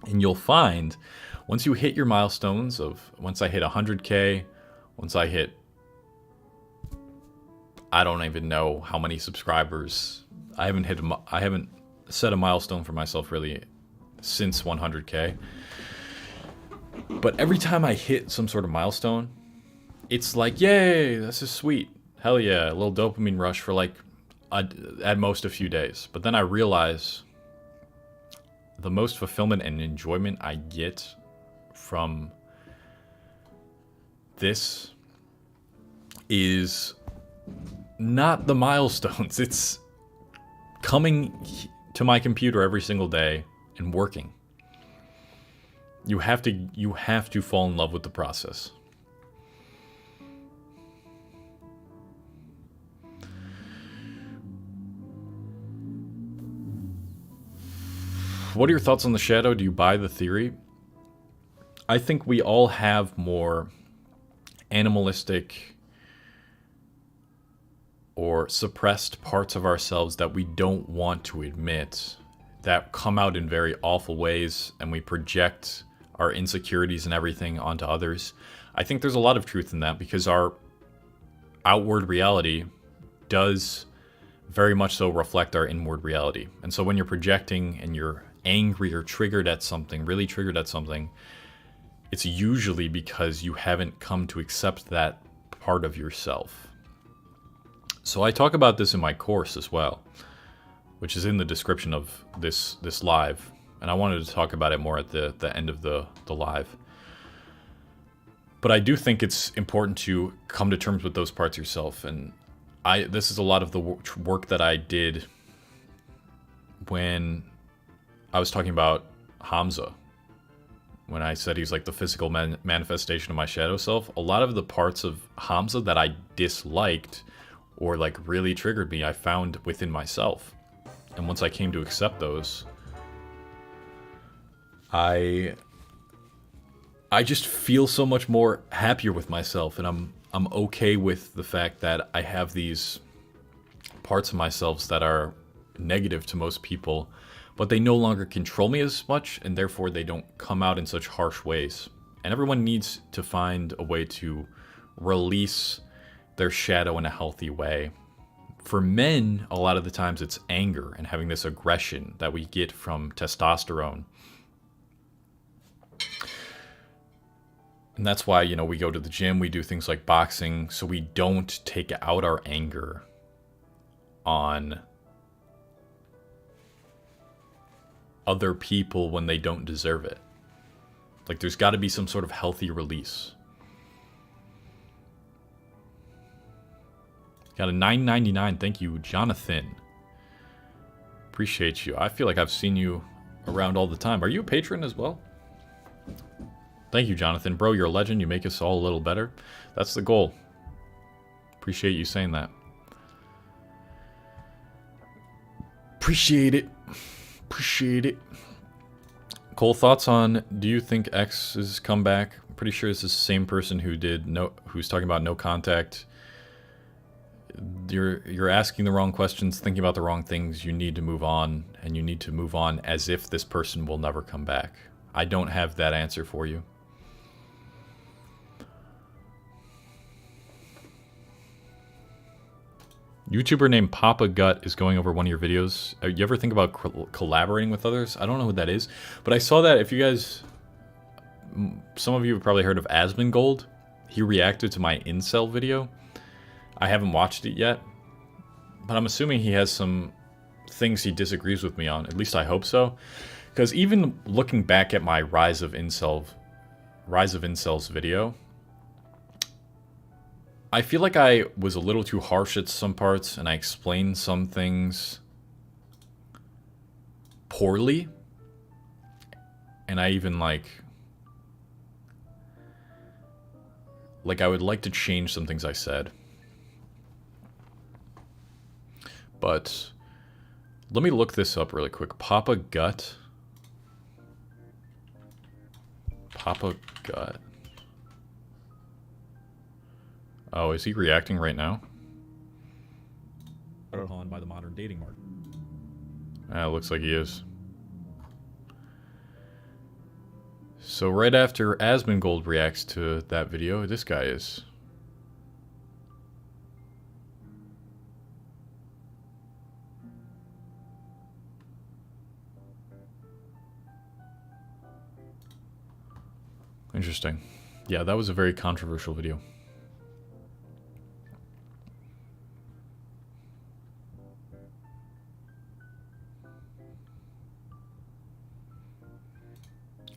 And you'll find, once you hit your milestones of, once I hit 100K, once I hit, I don't even know how many subscribers. I haven't set a milestone for myself really since 100K. But every time I hit some sort of milestone, it's like, yay, this is sweet. Hell yeah, a little dopamine rush for like at most a few days. But then I realize the most fulfillment and enjoyment I get from this is not the milestones. It's coming to my computer every single day and working. You have to fall in love with the process. What are your thoughts on the shadow? Do you buy the theory? I think we all have more animalistic or suppressed parts of ourselves that we don't want to admit, that come out in very awful ways, and we project our insecurities and everything onto others. I think there's a lot of truth in that because our outward reality does very much so reflect our inward reality. And so when you're projecting and you're angry or triggered at something, really triggered at something, it's usually because you haven't come to accept that part of yourself. So I talk about this in my course as well, which is in the description of this live. And I wanted to talk about it more at the end of the live. But I do think it's important to come to terms with those parts yourself. And this is a lot of the work that I did when I was talking about Hamza. When I said he's like the physical manifestation of my shadow self, a lot of the parts of Hamza that I disliked or like really triggered me, I found within myself. And once I came to accept those, I I just feel so much more happier with myself, and I'm okay with the fact that I have these parts of myself that are negative to most people, but they no longer control me as much, and therefore they don't come out in such harsh ways. And everyone needs to find a way to release their shadow in a healthy way. For men, a lot of the times it's anger and having this aggression that we get from testosterone. And that's why, you know, we go to the gym, we do things like boxing, so we don't take out our anger on other people when they don't deserve it. Like, there's got to be some sort of healthy release. Got a $9.99. Thank you, Jonathan. Appreciate you. I feel like I've seen you around all the time. Are you a patron as well? Thank you, Jonathan. Bro, you're a legend. You make us all a little better. That's the goal. Appreciate you saying that. Appreciate it. Appreciate it. Cole, thoughts on, do you think X has come back? I'm pretty sure it's the same person who's talking about no contact. You're asking the wrong questions, thinking about the wrong things. You need to move on, and you need to move on as if this person will never come back. I don't have that answer for you. YouTuber named Papa Gut is going over one of your videos. You ever think about collaborating with others? I don't know what that is, but I saw that. If you guys, some of you have probably heard of Asmongold. He reacted to my incel video. I haven't watched it yet, but I'm assuming he has some things he disagrees with me on. At least I hope so. Because even looking back at my Rise of Incels video, I feel like I was a little too harsh at some parts, and I explained some things poorly. And I even like I would like to change some things I said. But let me look this up really quick. Papa Gut. Papa Gut. Oh, is he reacting right now? On by the modern dating market. Ah, looks like he is. So right after Asmongold reacts to that video, this guy is. Interesting. Yeah, that was a very controversial video.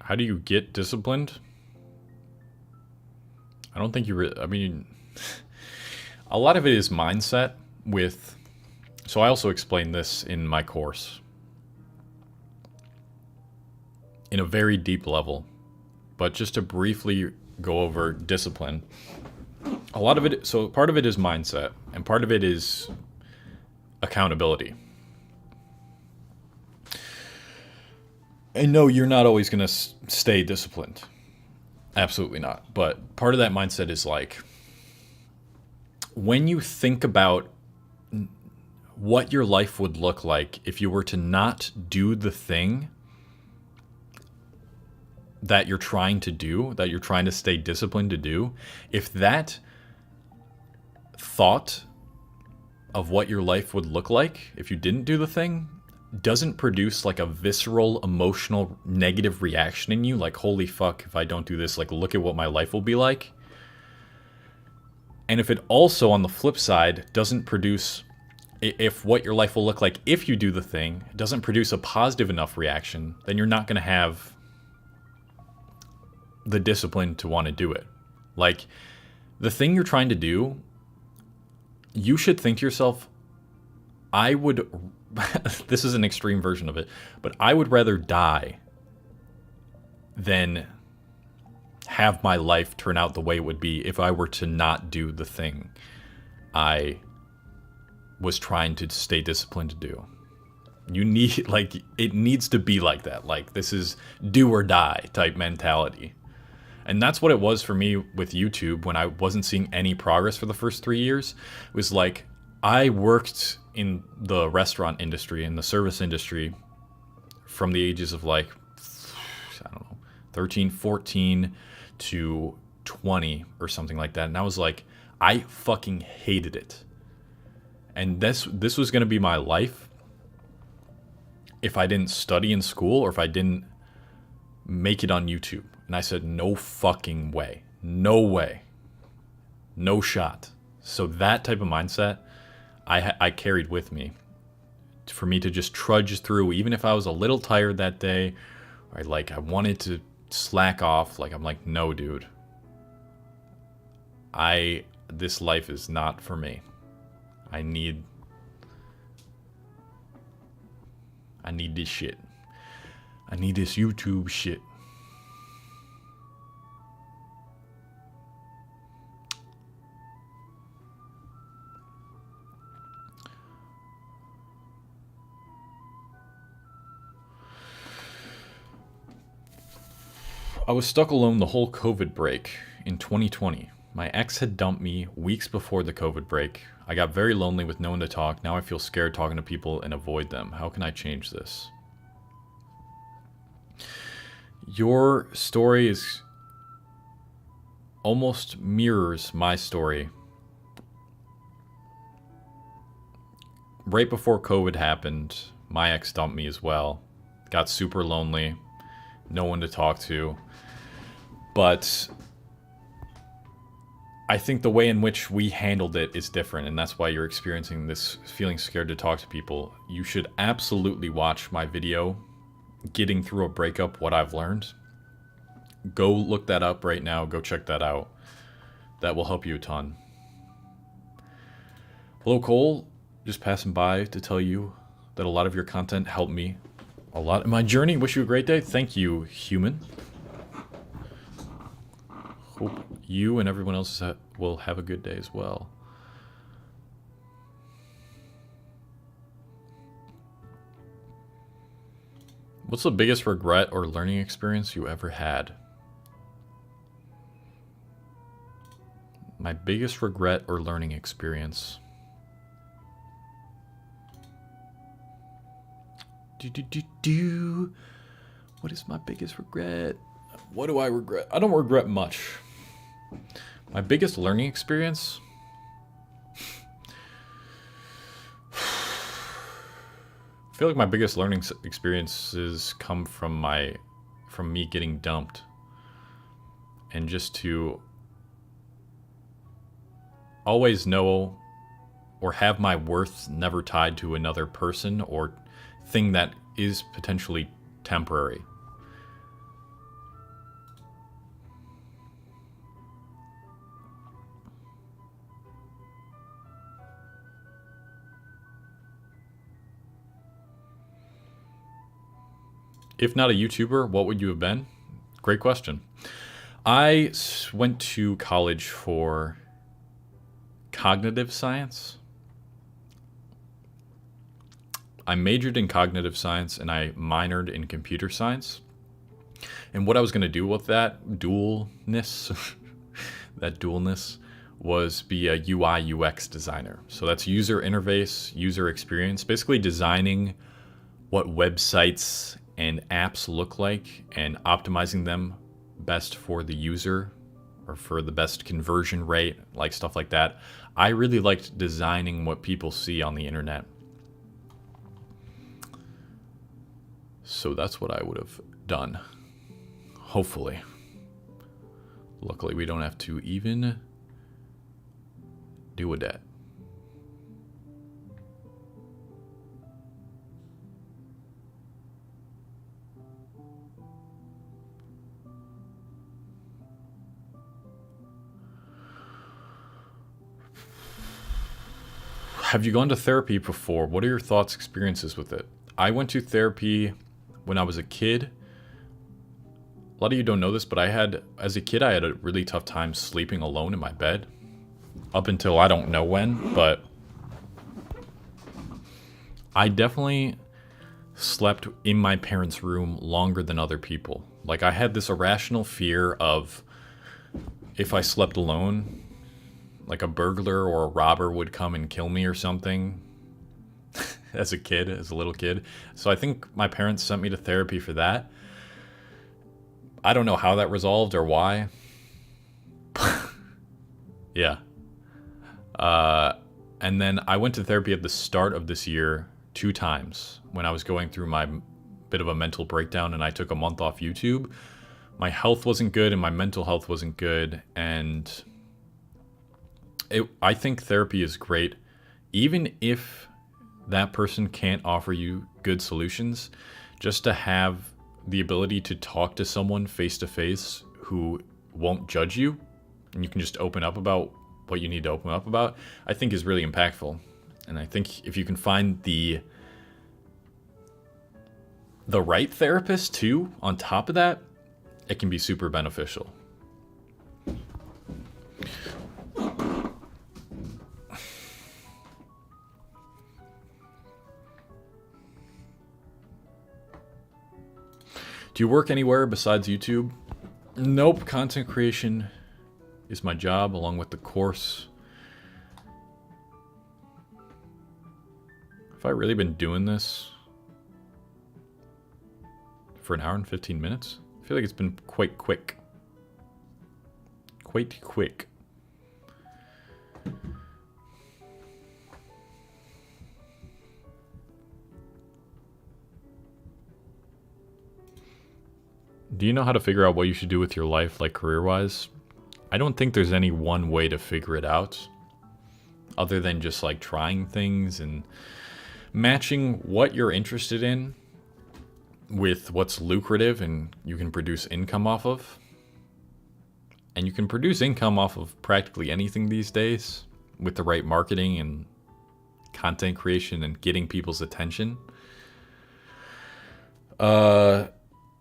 How do you get disciplined? I don't think you I mean, a lot of it is mindset with... So I also explain this in my course. In a very deep level. But just to briefly go over discipline. A lot of it... So part of it is mindset. And part of it is accountability. And no, you're not always going to stay disciplined. Absolutely not. But part of that mindset is like, when you think about what your life would look like if you were to not do the thing that you're trying to do, that you're trying to stay disciplined to do, if that thought of what your life would look like if you didn't do the thing doesn't produce like a visceral, emotional, negative reaction in you, like, holy fuck, if I don't do this, like, look at what my life will be like. And if it also, on the flip side, doesn't produce, if what your life will look like if you do the thing doesn't produce a positive enough reaction, then you're not going to have the discipline to want to do it. Like, the thing you're trying to do, you should think to yourself, I would... this is an extreme version of it, but I would rather die than have my life turn out the way it would be if I were to not do the thing I was trying to stay disciplined to do. You need, like, it needs to be like that. Like, this is do or die type mentality. And that's what it was for me with YouTube when I wasn't seeing any progress for the first 3 years. It was like I worked in the restaurant industry and the service industry from the ages of like, I don't know, 13, 14 to 20 or something like that. And I was like, I fucking hated it. And this was going to be my life if I didn't study in school or if I didn't make it on YouTube. And I said, no fucking way. No way. No shot. So that type of mindset I carried with me for me to just trudge through, even if I was a little tired that day, or I wanted to slack off. Like, I'm like, no, dude. This life is not for me. I need this shit. I need this YouTube shit. I was stuck alone the whole COVID break in 2020. My ex had dumped me weeks before the COVID break. I got very lonely with no one to talk. Now I feel scared talking to people and avoid them. How can I change this? Your story is almost mirrors my story. Right before COVID happened, my ex dumped me as well. Got super lonely. No one to talk to. But I think the way in which we handled it is different, and that's why you're experiencing this feeling scared to talk to people. You should absolutely watch my video, Getting Through a Breakup, What I've Learned. Go look that up right now. Go check that out. That will help you a ton. Hello, Cole. Just passing by to tell you that a lot of your content helped me a lot in my journey. Wish you a great day. Thank you, human. Hope you and everyone else will have a good day as well. What's the biggest regret or learning experience you ever had? My biggest regret or learning experience. What is my biggest regret? What do I regret? I don't regret much. My biggest learning experience? I feel like my biggest learning experiences come from me getting dumped. And just to always know or have my worth never tied to another person or thing that is potentially temporary. If not a YouTuber, what would you have been? Great question. I went to college for cognitive science. I majored in cognitive science and I minored in computer science. And what I was going to do with that dualness, was be a UI UX designer. So that's user interface, user experience, basically designing what websites and apps look like and optimizing them best for the user or for the best conversion rate, like stuff like that. I really liked designing what people see on the internet. So that's what I would have done. Hopefully. Luckily, we don't have to even do a debt. Have you gone to therapy before? What are your thoughts, experiences with it? I went to therapy when I was a kid. A lot of you don't know this, but as a kid, I had a really tough time sleeping alone in my bed. Up until I don't know when, but I definitely slept in my parents' room longer than other people. Like, I had this irrational fear of if I slept alone, like a burglar or a robber would come and kill me or something as a little kid. So I think my parents sent me to therapy for that. I don't know how that resolved or why. Yeah. And then I went to therapy at the start of this year 2 times when I was going through my bit of a mental breakdown, and I took a month off YouTube. My health wasn't good and my mental health wasn't good, and I think therapy is great, even if that person can't offer you good solutions. Just to have the ability to talk to someone face to face who won't judge you, and you can just open up about what you need to open up about, I think is really impactful. And I think if you can find the right therapist too, on top of that, it can be super beneficial. Do you work anywhere besides YouTube? Nope, content creation is my job along with the course. Have I really been doing this for an hour and 15 minutes? I feel like it's been quite quick. Quite quick. Do you know how to figure out what you should do with your life, like career-wise? I don't think there's any one way to figure it out, other than just like trying things and matching what you're interested in with what's lucrative and you can produce income off of. And you can produce income off of practically anything these days with the right marketing and content creation and getting people's attention.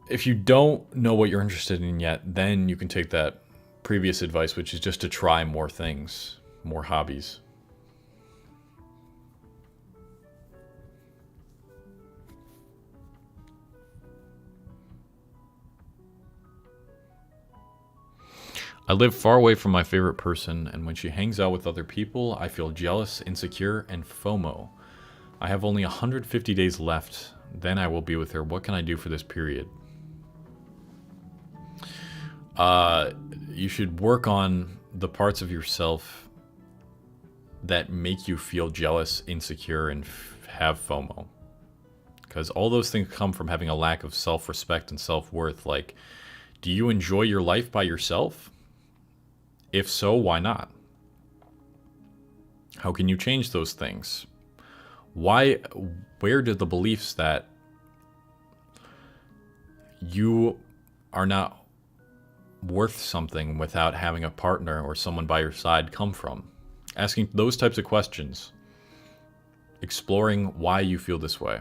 If you don't know what you're interested in yet, then you can take that previous advice, which is just to try more things, more hobbies. I live far away from my favorite person, and when she hangs out with other people, I feel jealous, insecure, and FOMO. I have only 150 days left, then I will be with her. What can I do for this period? You should work on the parts of yourself that make you feel jealous, insecure, and have FOMO. Because all those things come from having a lack of self-respect and self-worth. Like, do you enjoy your life by yourself? If so, why not? How can you change those things? Where did the beliefs that you are not worth something without having a partner or someone by your side come from? Asking those types of questions, exploring why you feel this way,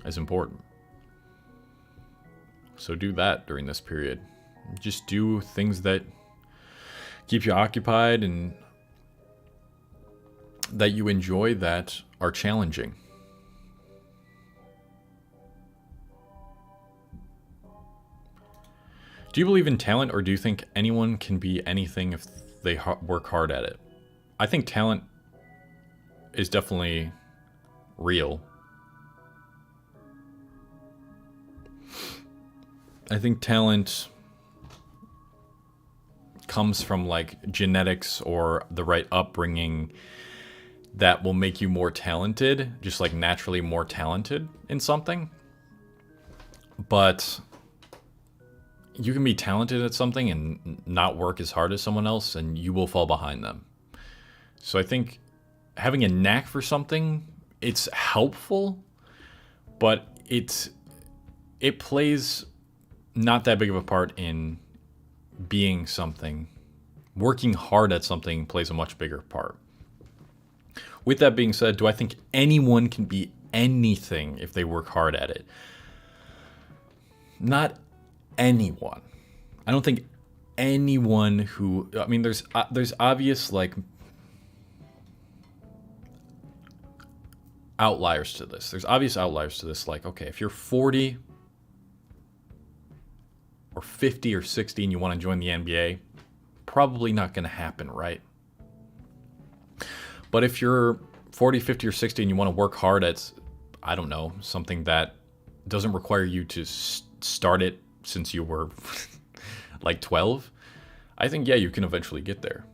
is important. So do that during this period. Just do things that keep you occupied and that you enjoy, that are challenging. Do you believe in talent, or do you think anyone can be anything if they work hard at it? I think talent is definitely real. I think talent comes from like genetics or the right upbringing that will make you more talented, just like naturally more talented in something. But you can be talented at something and not work as hard as someone else, and you will fall behind them. So I think having a knack for something, it's helpful, but it plays not that big of a part in being something. Working hard at something plays a much bigger part. With that being said, do I think anyone can be anything if they work hard at it? Not anyone. I don't think anyone who, I mean, there's obvious like outliers to this. There's obvious outliers to this. Like, okay, if you're 40 or 50 or 60 and you want to join the NBA, probably not going to happen, right? But if you're 40, 50, or 60 and you want to work hard at, I don't know, something that doesn't require you to start it since you were like 12, I think, yeah, you can eventually get there.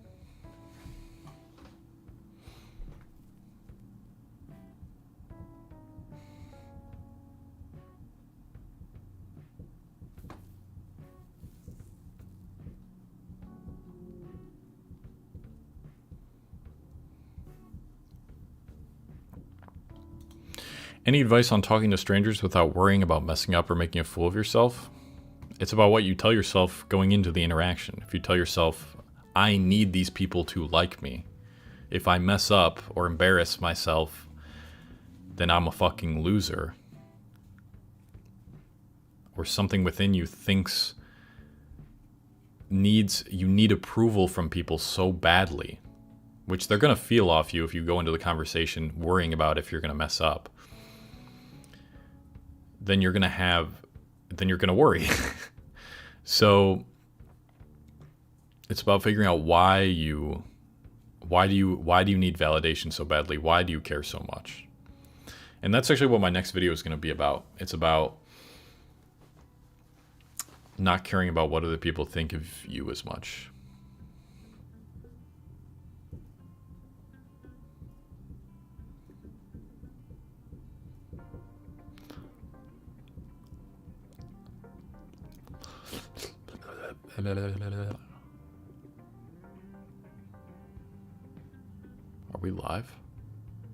Any advice on talking to strangers without worrying about messing up or making a fool of yourself? It's about what you tell yourself going into the interaction. If you tell yourself, I need these people to like me. If I mess up or embarrass myself, then I'm a fucking loser. Or something within you thinks you need approval from people so badly, which they're going to feel off you if you go into the conversation worrying about if you're going to mess up. Then you're going to worry. So it's about figuring out why do you need validation so badly? Why do you care so much? And that's actually what my next video is going to be about. It's about not caring about what other people think of you as much. Are we live?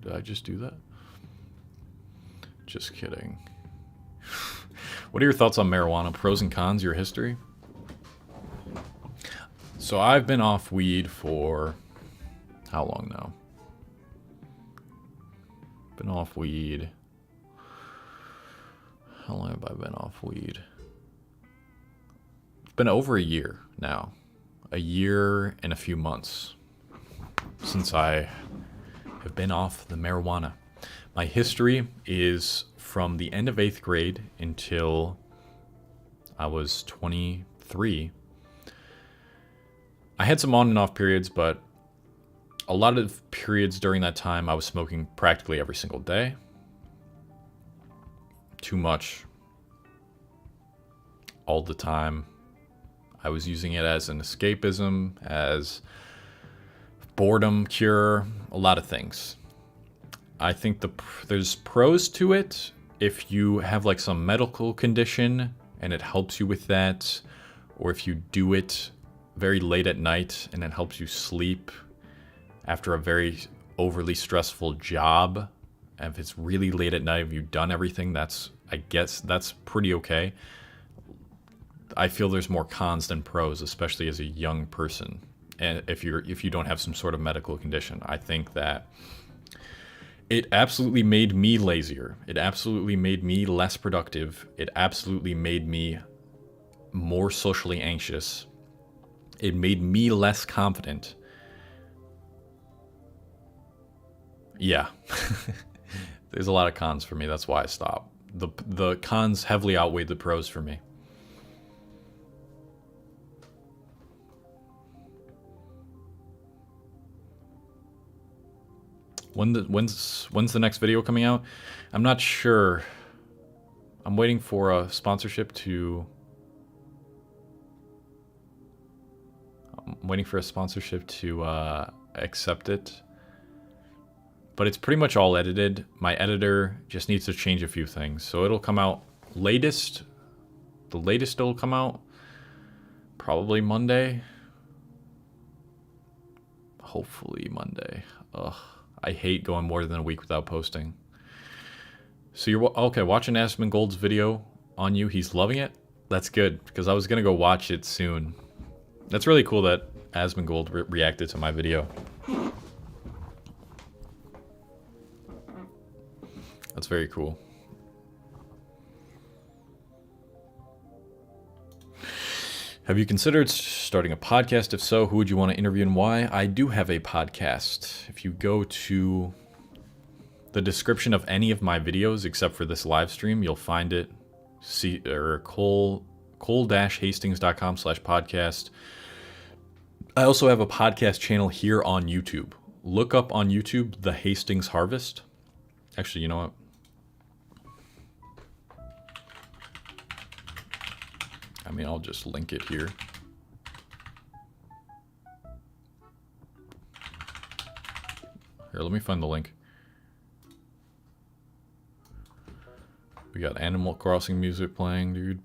Did I just do that? Just kidding. What are your thoughts on marijuana? Pros and cons, your history? So I've been off weed for how long now? Been off weed. How long have I been off weed? It's been over a year now. A year and a few months since I have been off the marijuana. My history is from the end of 8th grade until I was 23. I had some on and off periods, but a lot of periods during that time I was smoking practically every single day. Too much. All the time. I was using it as an escapism, as boredom cure, a lot of things. I think there's pros to it if you have like some medical condition and it helps you with that, or if you do it very late at night and it helps you sleep after a very overly stressful job. And if it's really late at night, if you've done everything, I guess that's pretty okay. I feel there's more cons than pros, especially as a young person. And if you don't have some sort of medical condition, I think that it absolutely made me lazier. It absolutely made me less productive. It absolutely made me more socially anxious. It made me less confident. Yeah. There's a lot of cons for me. That's why I stopped. The cons heavily outweighed the pros for me. When's the next video coming out? I'm not sure. I'm waiting for a sponsorship to accept it. But it's pretty much all edited. My editor just needs to change a few things. So it'll come out the latest it'll come out probably Monday. Hopefully Monday. Ugh. I hate going more than a week without posting. So you're okay watching Asmongold's video on you. He's loving it. That's good, because I was gonna go watch it soon. That's really cool that Asmongold reacted to my video. That's very cool. Have you considered starting a podcast? If so, who would you want to interview and why? I do have a podcast. If you go to the description of any of my videos, except for this live stream, you'll find it. Cole cole-hastings.com/podcast. I also have a podcast channel here on YouTube. Look up on YouTube The Hastings Harvest. Actually, you know what? I mean, I'll just link it here. Here, let me find the link. We got Animal Crossing music playing, dude.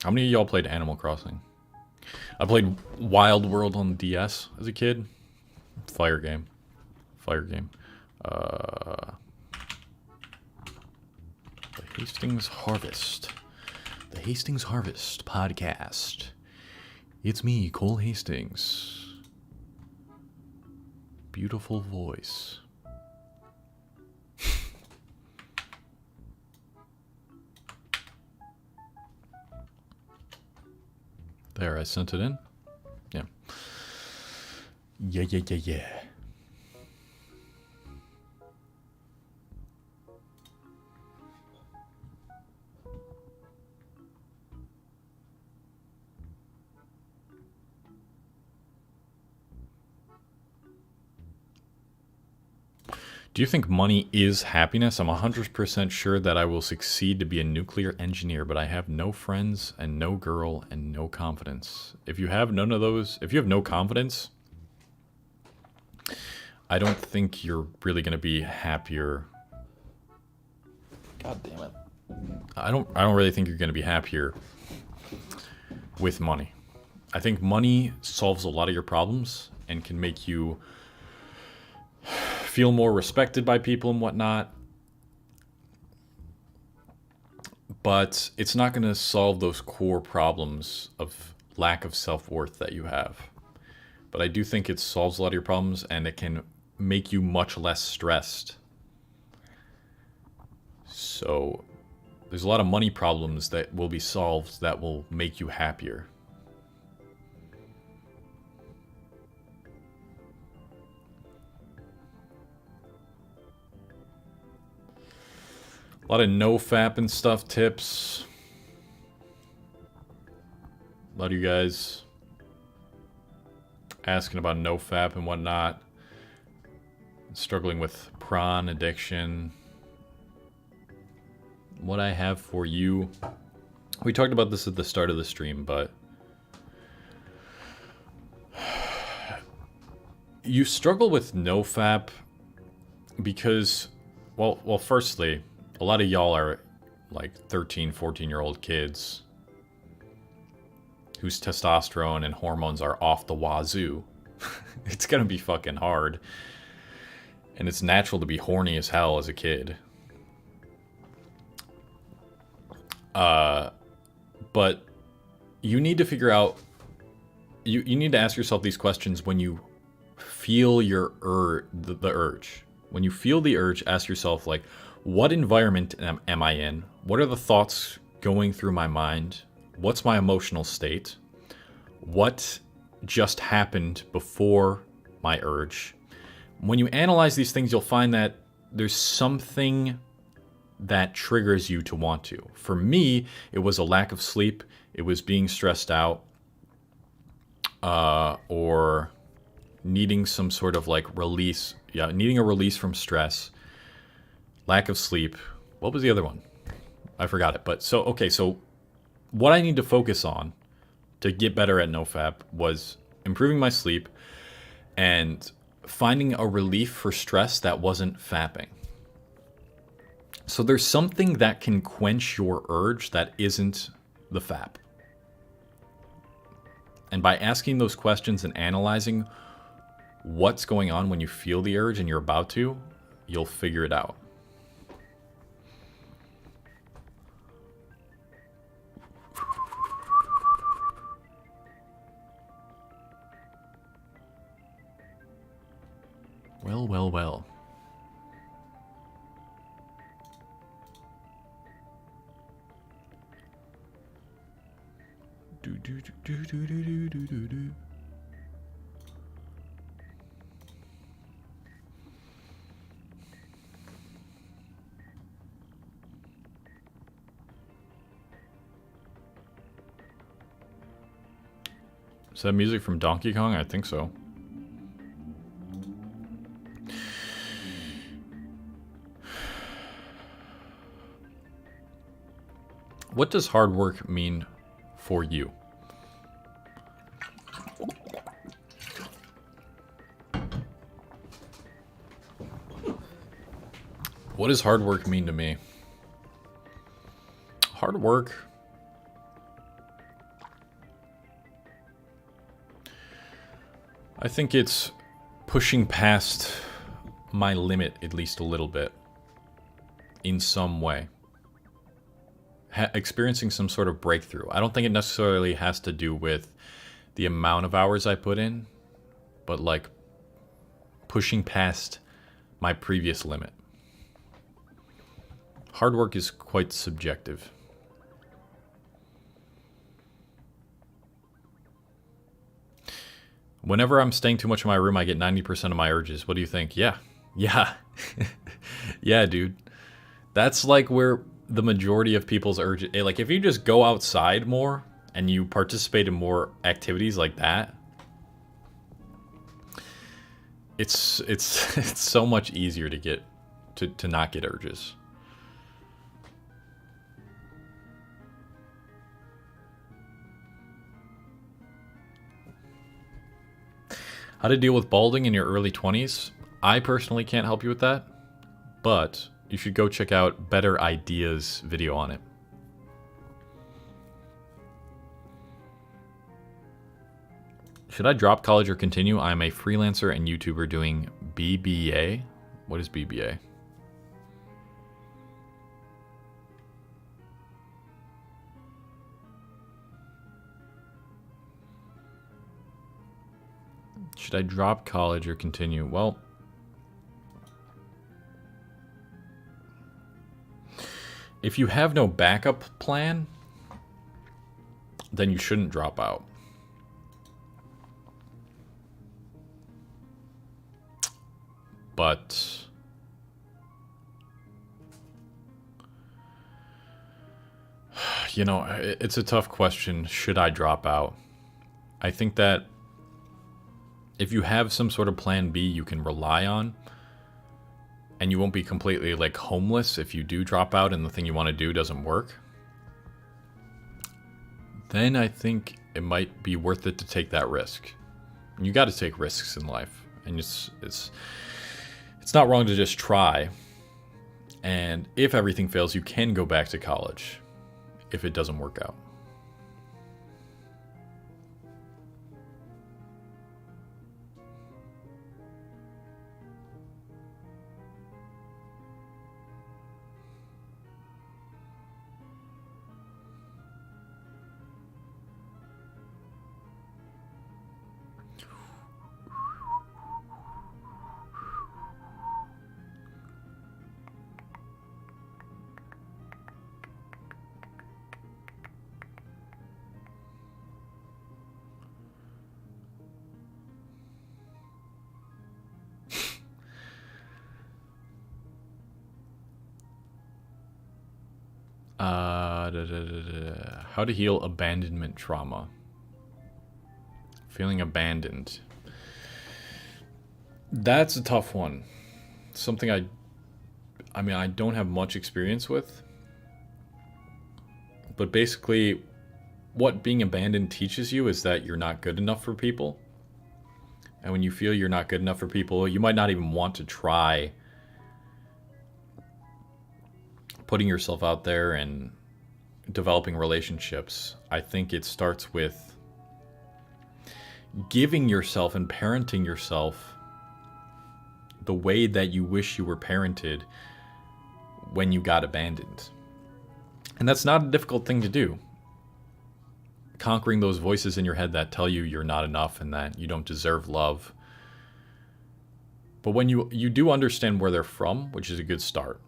How many of y'all played Animal Crossing? I played Wild World on the DS as a kid. Fire game. The Hastings Harvest. The Hastings Harvest podcast. It's me, Cole Hastings. Beautiful voice. There, I sent it in. Yeah. Yeah. Do you think money is happiness? I'm 100% sure that I will succeed to be a nuclear engineer, but I have no friends and no girl and no confidence. If you have none of those, if you have no confidence, I don't think you're really going to be happier. God damn it. I don't really think you're going to be happier with money. I think money solves a lot of your problems and can make you feel more respected by people and whatnot, but it's not going to solve those core problems of lack of self-worth that you have. But I do think it solves a lot of your problems, and it can make you much less stressed. So there's a lot of money problems that will be solved that will make you happier. A lot of no-fap and stuff tips. A lot of you guys asking about no-fap and whatnot. Struggling with prawn addiction. What I have for you. We talked about this at the start of the stream, but you struggle with no-fap because, well, firstly, a lot of y'all are like 13, 14-year-old kids whose testosterone and hormones are off the wazoo. It's gonna be fucking hard. And it's natural to be horny as hell as a kid. But you need to figure out, you need to ask yourself these questions when you feel your the urge. When you feel the urge, ask yourself, like, what environment am I in? What are the thoughts going through my mind? What's my emotional state? What just happened before my urge? When you analyze these things, you'll find that there's something that triggers you to want to. For me, it was a lack of sleep. It was being stressed out, or needing some sort of like release. Yeah, needing a release from stress. Lack of sleep. What was the other one? I forgot it. But so what I need to focus on to get better at NoFap was improving my sleep and finding a relief for stress that wasn't fapping. So there's something that can quench your urge that isn't the fap. And by asking those questions and analyzing what's going on when you feel the urge and you're about to, you'll figure it out. Well. Do. Is that music from Donkey Kong? I think so. What does hard work mean for you? What does hard work mean to me? Hard work. I think it's pushing past my limit at least a little bit in some way. Experiencing some sort of breakthrough. I don't think it necessarily has to do with the amount of hours I put in, but like pushing past my previous limit. Hard work is quite subjective. Whenever I'm staying too much in my room, I get 90% of my urges. What do you think? Yeah. Yeah. Yeah, dude. That's like where the majority of people's urges... Like, if you just go outside more and you participate in more activities like that, it's it's so much easier to get... to not get urges. How to deal with balding in your early 20s? I personally can't help you with that, but you should go check out Better Ideas video on it. Should I drop college or continue? I'm a freelancer and YouTuber doing BBA. What is BBA? Should I drop college or continue? Well, if you have no backup plan, then you shouldn't drop out. But you know, it's a tough question. Should I drop out? I think that if you have some sort of plan B you can rely on, and you won't be completely like homeless if you do drop out and the thing you want to do doesn't work, then I think it might be worth it to take that risk. You got to take risks in life, and it's not wrong to just try. And if everything fails, you can go back to college if it doesn't work out. How to heal abandonment trauma. Feeling abandoned. That's a tough one. Something I mean, I don't have much experience with. But basically, what being abandoned teaches you is that you're not good enough for people. And when you feel you're not good enough for people, you might not even want to try putting yourself out there and developing relationships. I think it starts with giving yourself and parenting yourself the way that you wish you were parented when you got abandoned. And that's not a difficult thing to do. Conquering those voices in your head that tell you you're not enough and that you don't deserve love. But when you do understand where they're from, which is a good start,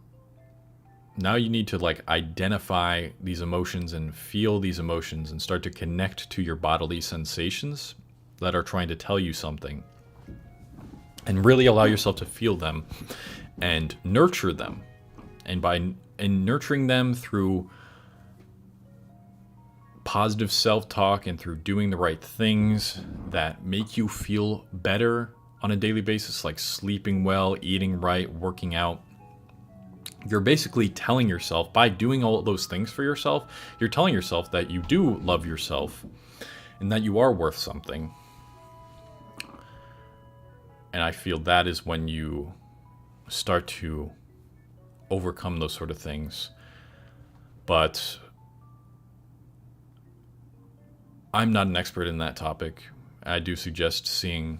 now you need to like identify these emotions and feel these emotions and start to connect to your bodily sensations that are trying to tell you something, and really allow yourself to feel them and nurture them. And by nurturing them through positive self-talk and through doing the right things that make you feel better on a daily basis, like sleeping well, eating right, working out, you're basically telling yourself, by doing all those things for yourself, you're telling yourself that you do love yourself and that you are worth something. And I feel that is when you start to overcome those sort of things. But I'm not an expert in that topic. I do suggest seeing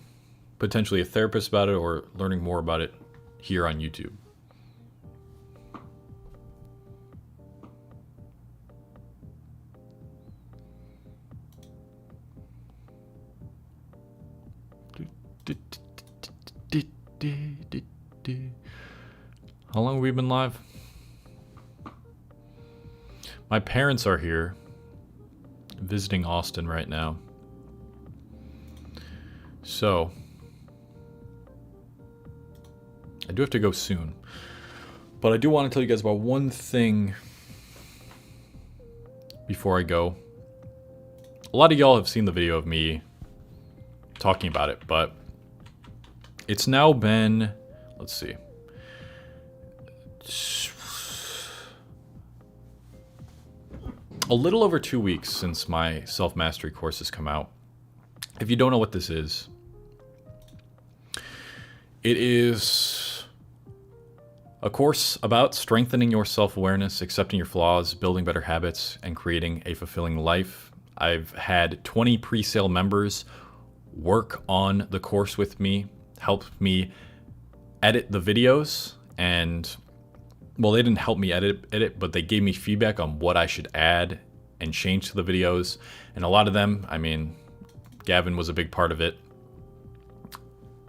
potentially a therapist about it or learning more about it here on YouTube. How long have we been live? My parents are here visiting Austin right now. So I do have to go soon. But I do want to tell you guys about one thing before I go. A lot of y'all have seen the video of me talking about it, but it's now been, let's see, a little over 2 weeks since my self-mastery course has come out. If you don't know what this is, it is a course about strengthening your self-awareness, accepting your flaws, building better habits, and creating a fulfilling life. I've had 20 pre-sale members work on the course with me, help me edit the videos, and well, they didn't help me edit it, but they gave me feedback on what I should add and change to the videos. And a lot of them, I mean, Gavin was a big part of it,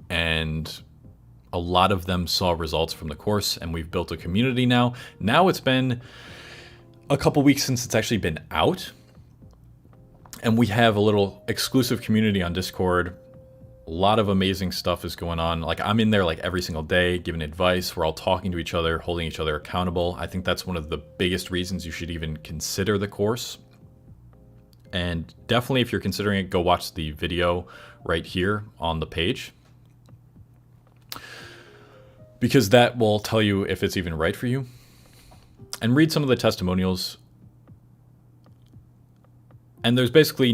and a lot of them saw results from the course, and we've built a community now. Now it's been a couple weeks since it's actually been out, and we have a little exclusive community on Discord. A lot of amazing stuff is going on. Like, I'm in there like every single day giving advice. We're all talking to each other, holding each other accountable. I think that's one of the biggest reasons you should even consider the course. And definitely, if you're considering it, go watch the video right here on the page, because that will tell you if it's even right for you. And read some of the testimonials. And there's basically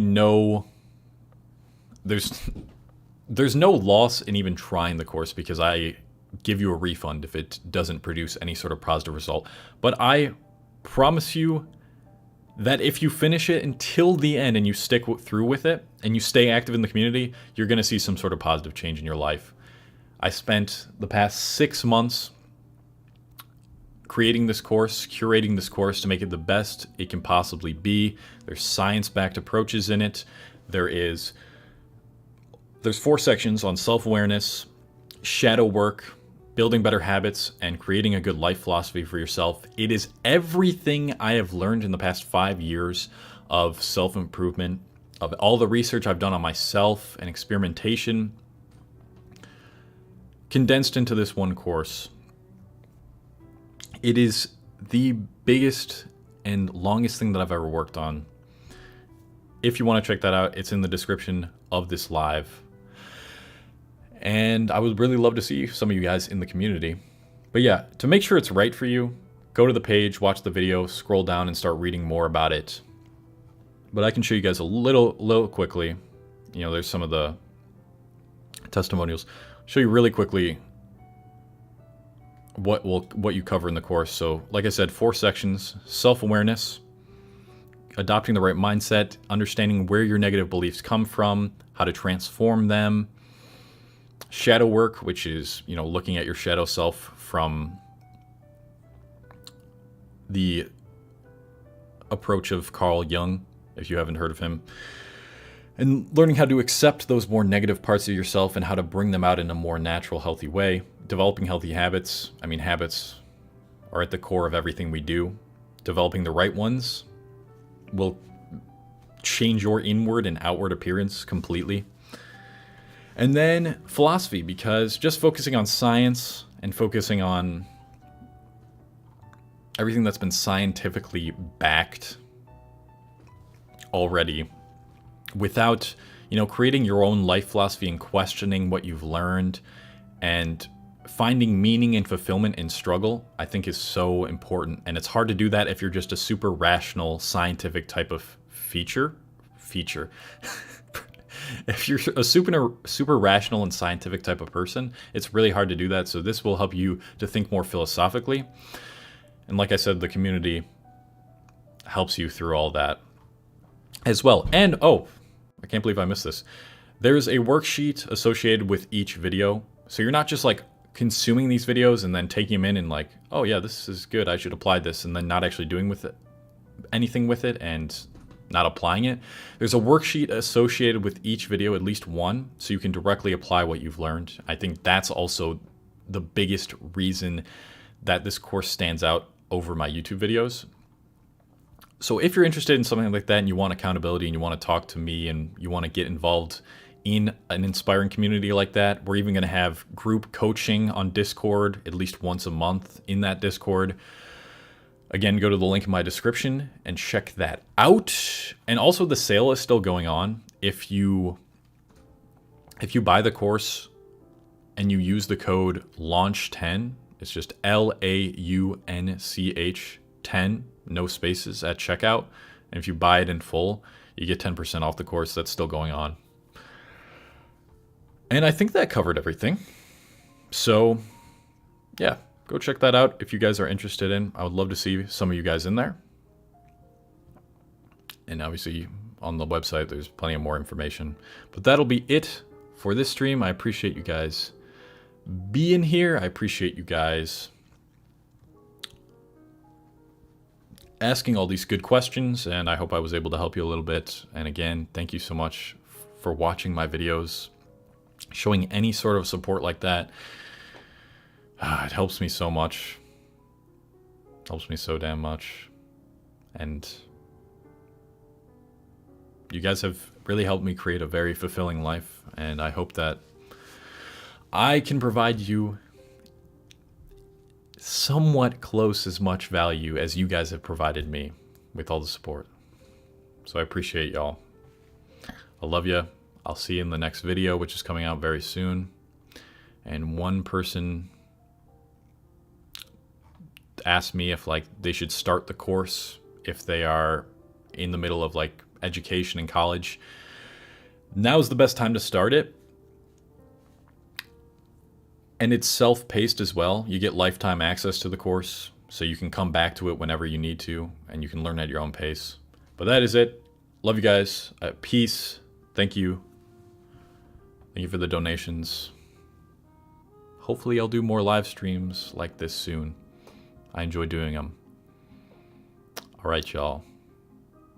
there's no loss in even trying the course, because I give you a refund if it doesn't produce any sort of positive result. But I promise you that if you finish it until the end and you stick through with it and you stay active in the community, you're going to see some sort of positive change in your life. I spent the past 6 months creating this course, curating this course to make it the best it can possibly be. There's science-backed approaches in it. There's 4 sections on self-awareness, shadow work, building better habits, and creating a good life philosophy for yourself. It is everything I have learned in the past 5 years of self-improvement, of all the research I've done on myself and experimentation, condensed into this one course. It is the biggest and longest thing that I've ever worked on. If you want to check that out, it's in the description of this live. And I would really love to see some of you guys in the community. But yeah, to make sure it's right for you, go to the page, watch the video, scroll down, and start reading more about it. But I can show you guys a little quickly. You know, there's some of the testimonials. Show you really quickly what you cover in the course. So, like I said, 4 sections: self-awareness, adopting the right mindset, understanding where your negative beliefs come from, how to transform them. Shadow work, which is, you know, looking at your shadow self from the approach of Carl Jung, if you haven't heard of him. And learning how to accept those more negative parts of yourself and how to bring them out in a more natural, healthy way. Developing healthy habits. I mean, habits are at the core of everything we do. Developing the right ones will change your inward and outward appearance completely. And then philosophy, because just focusing on science and focusing on everything that's been scientifically backed already without, you know, creating your own life philosophy and questioning what you've learned and finding meaning and fulfillment in struggle, I think is so important. And it's hard to do that if you're just a super rational, scientific type of feature. If you're a super rational and scientific type of person, it's really hard to do that. So this will help you to think more philosophically. And like I said, the community helps you through all that as well. And oh, I can't believe I missed this. There's a worksheet associated with each video. So you're not just like consuming these videos and then taking them in and like, oh yeah, this is good, I should apply this, and then not actually doing with it anything with it and not applying it. There's a worksheet associated with each video, at least one, so you can directly apply what you've learned. I think that's also the biggest reason that this course stands out over my YouTube videos. So if you're interested in something like that and you want accountability and you want to talk to me and you want to get involved in an inspiring community like that, we're even going to have group coaching on Discord at least once a month in that Discord. Again, go to the link in my description and check that out. And also the sale is still going on. If you buy the course and you use the code LAUNCH10, it's just LAUNCH 10, no spaces at checkout. And if you buy it in full, you get 10% off the course. That's still going on. And I think that covered everything. So yeah, go check that out if you guys are interested in. I would love to see some of you guys in there. And obviously on the website, there's plenty of more information. But that'll be it for this stream. I appreciate you guys being here. I appreciate you guys asking all these good questions, and I hope I was able to help you a little bit. And again, thank you so much for watching my videos. Showing any sort of support like that, it helps me so much. Helps me so damn much. And you guys have really helped me create a very fulfilling life, and I hope that I can provide you somewhat close as much value as you guys have provided me with all the support. So I appreciate y'all. I love you. I'll see you in the next video, which is coming out very soon. And one person asked me if like they should start the course if they are in the middle of like education in college. Now's the best time to start it. And it's self-paced as well. You get lifetime access to the course, so you can come back to it whenever you need to, and you can learn at your own pace. But that is it. Love you guys. Peace. Thank you. Thank you for the donations. Hopefully I'll do more live streams like this soon. I enjoy doing them. All right, y'all.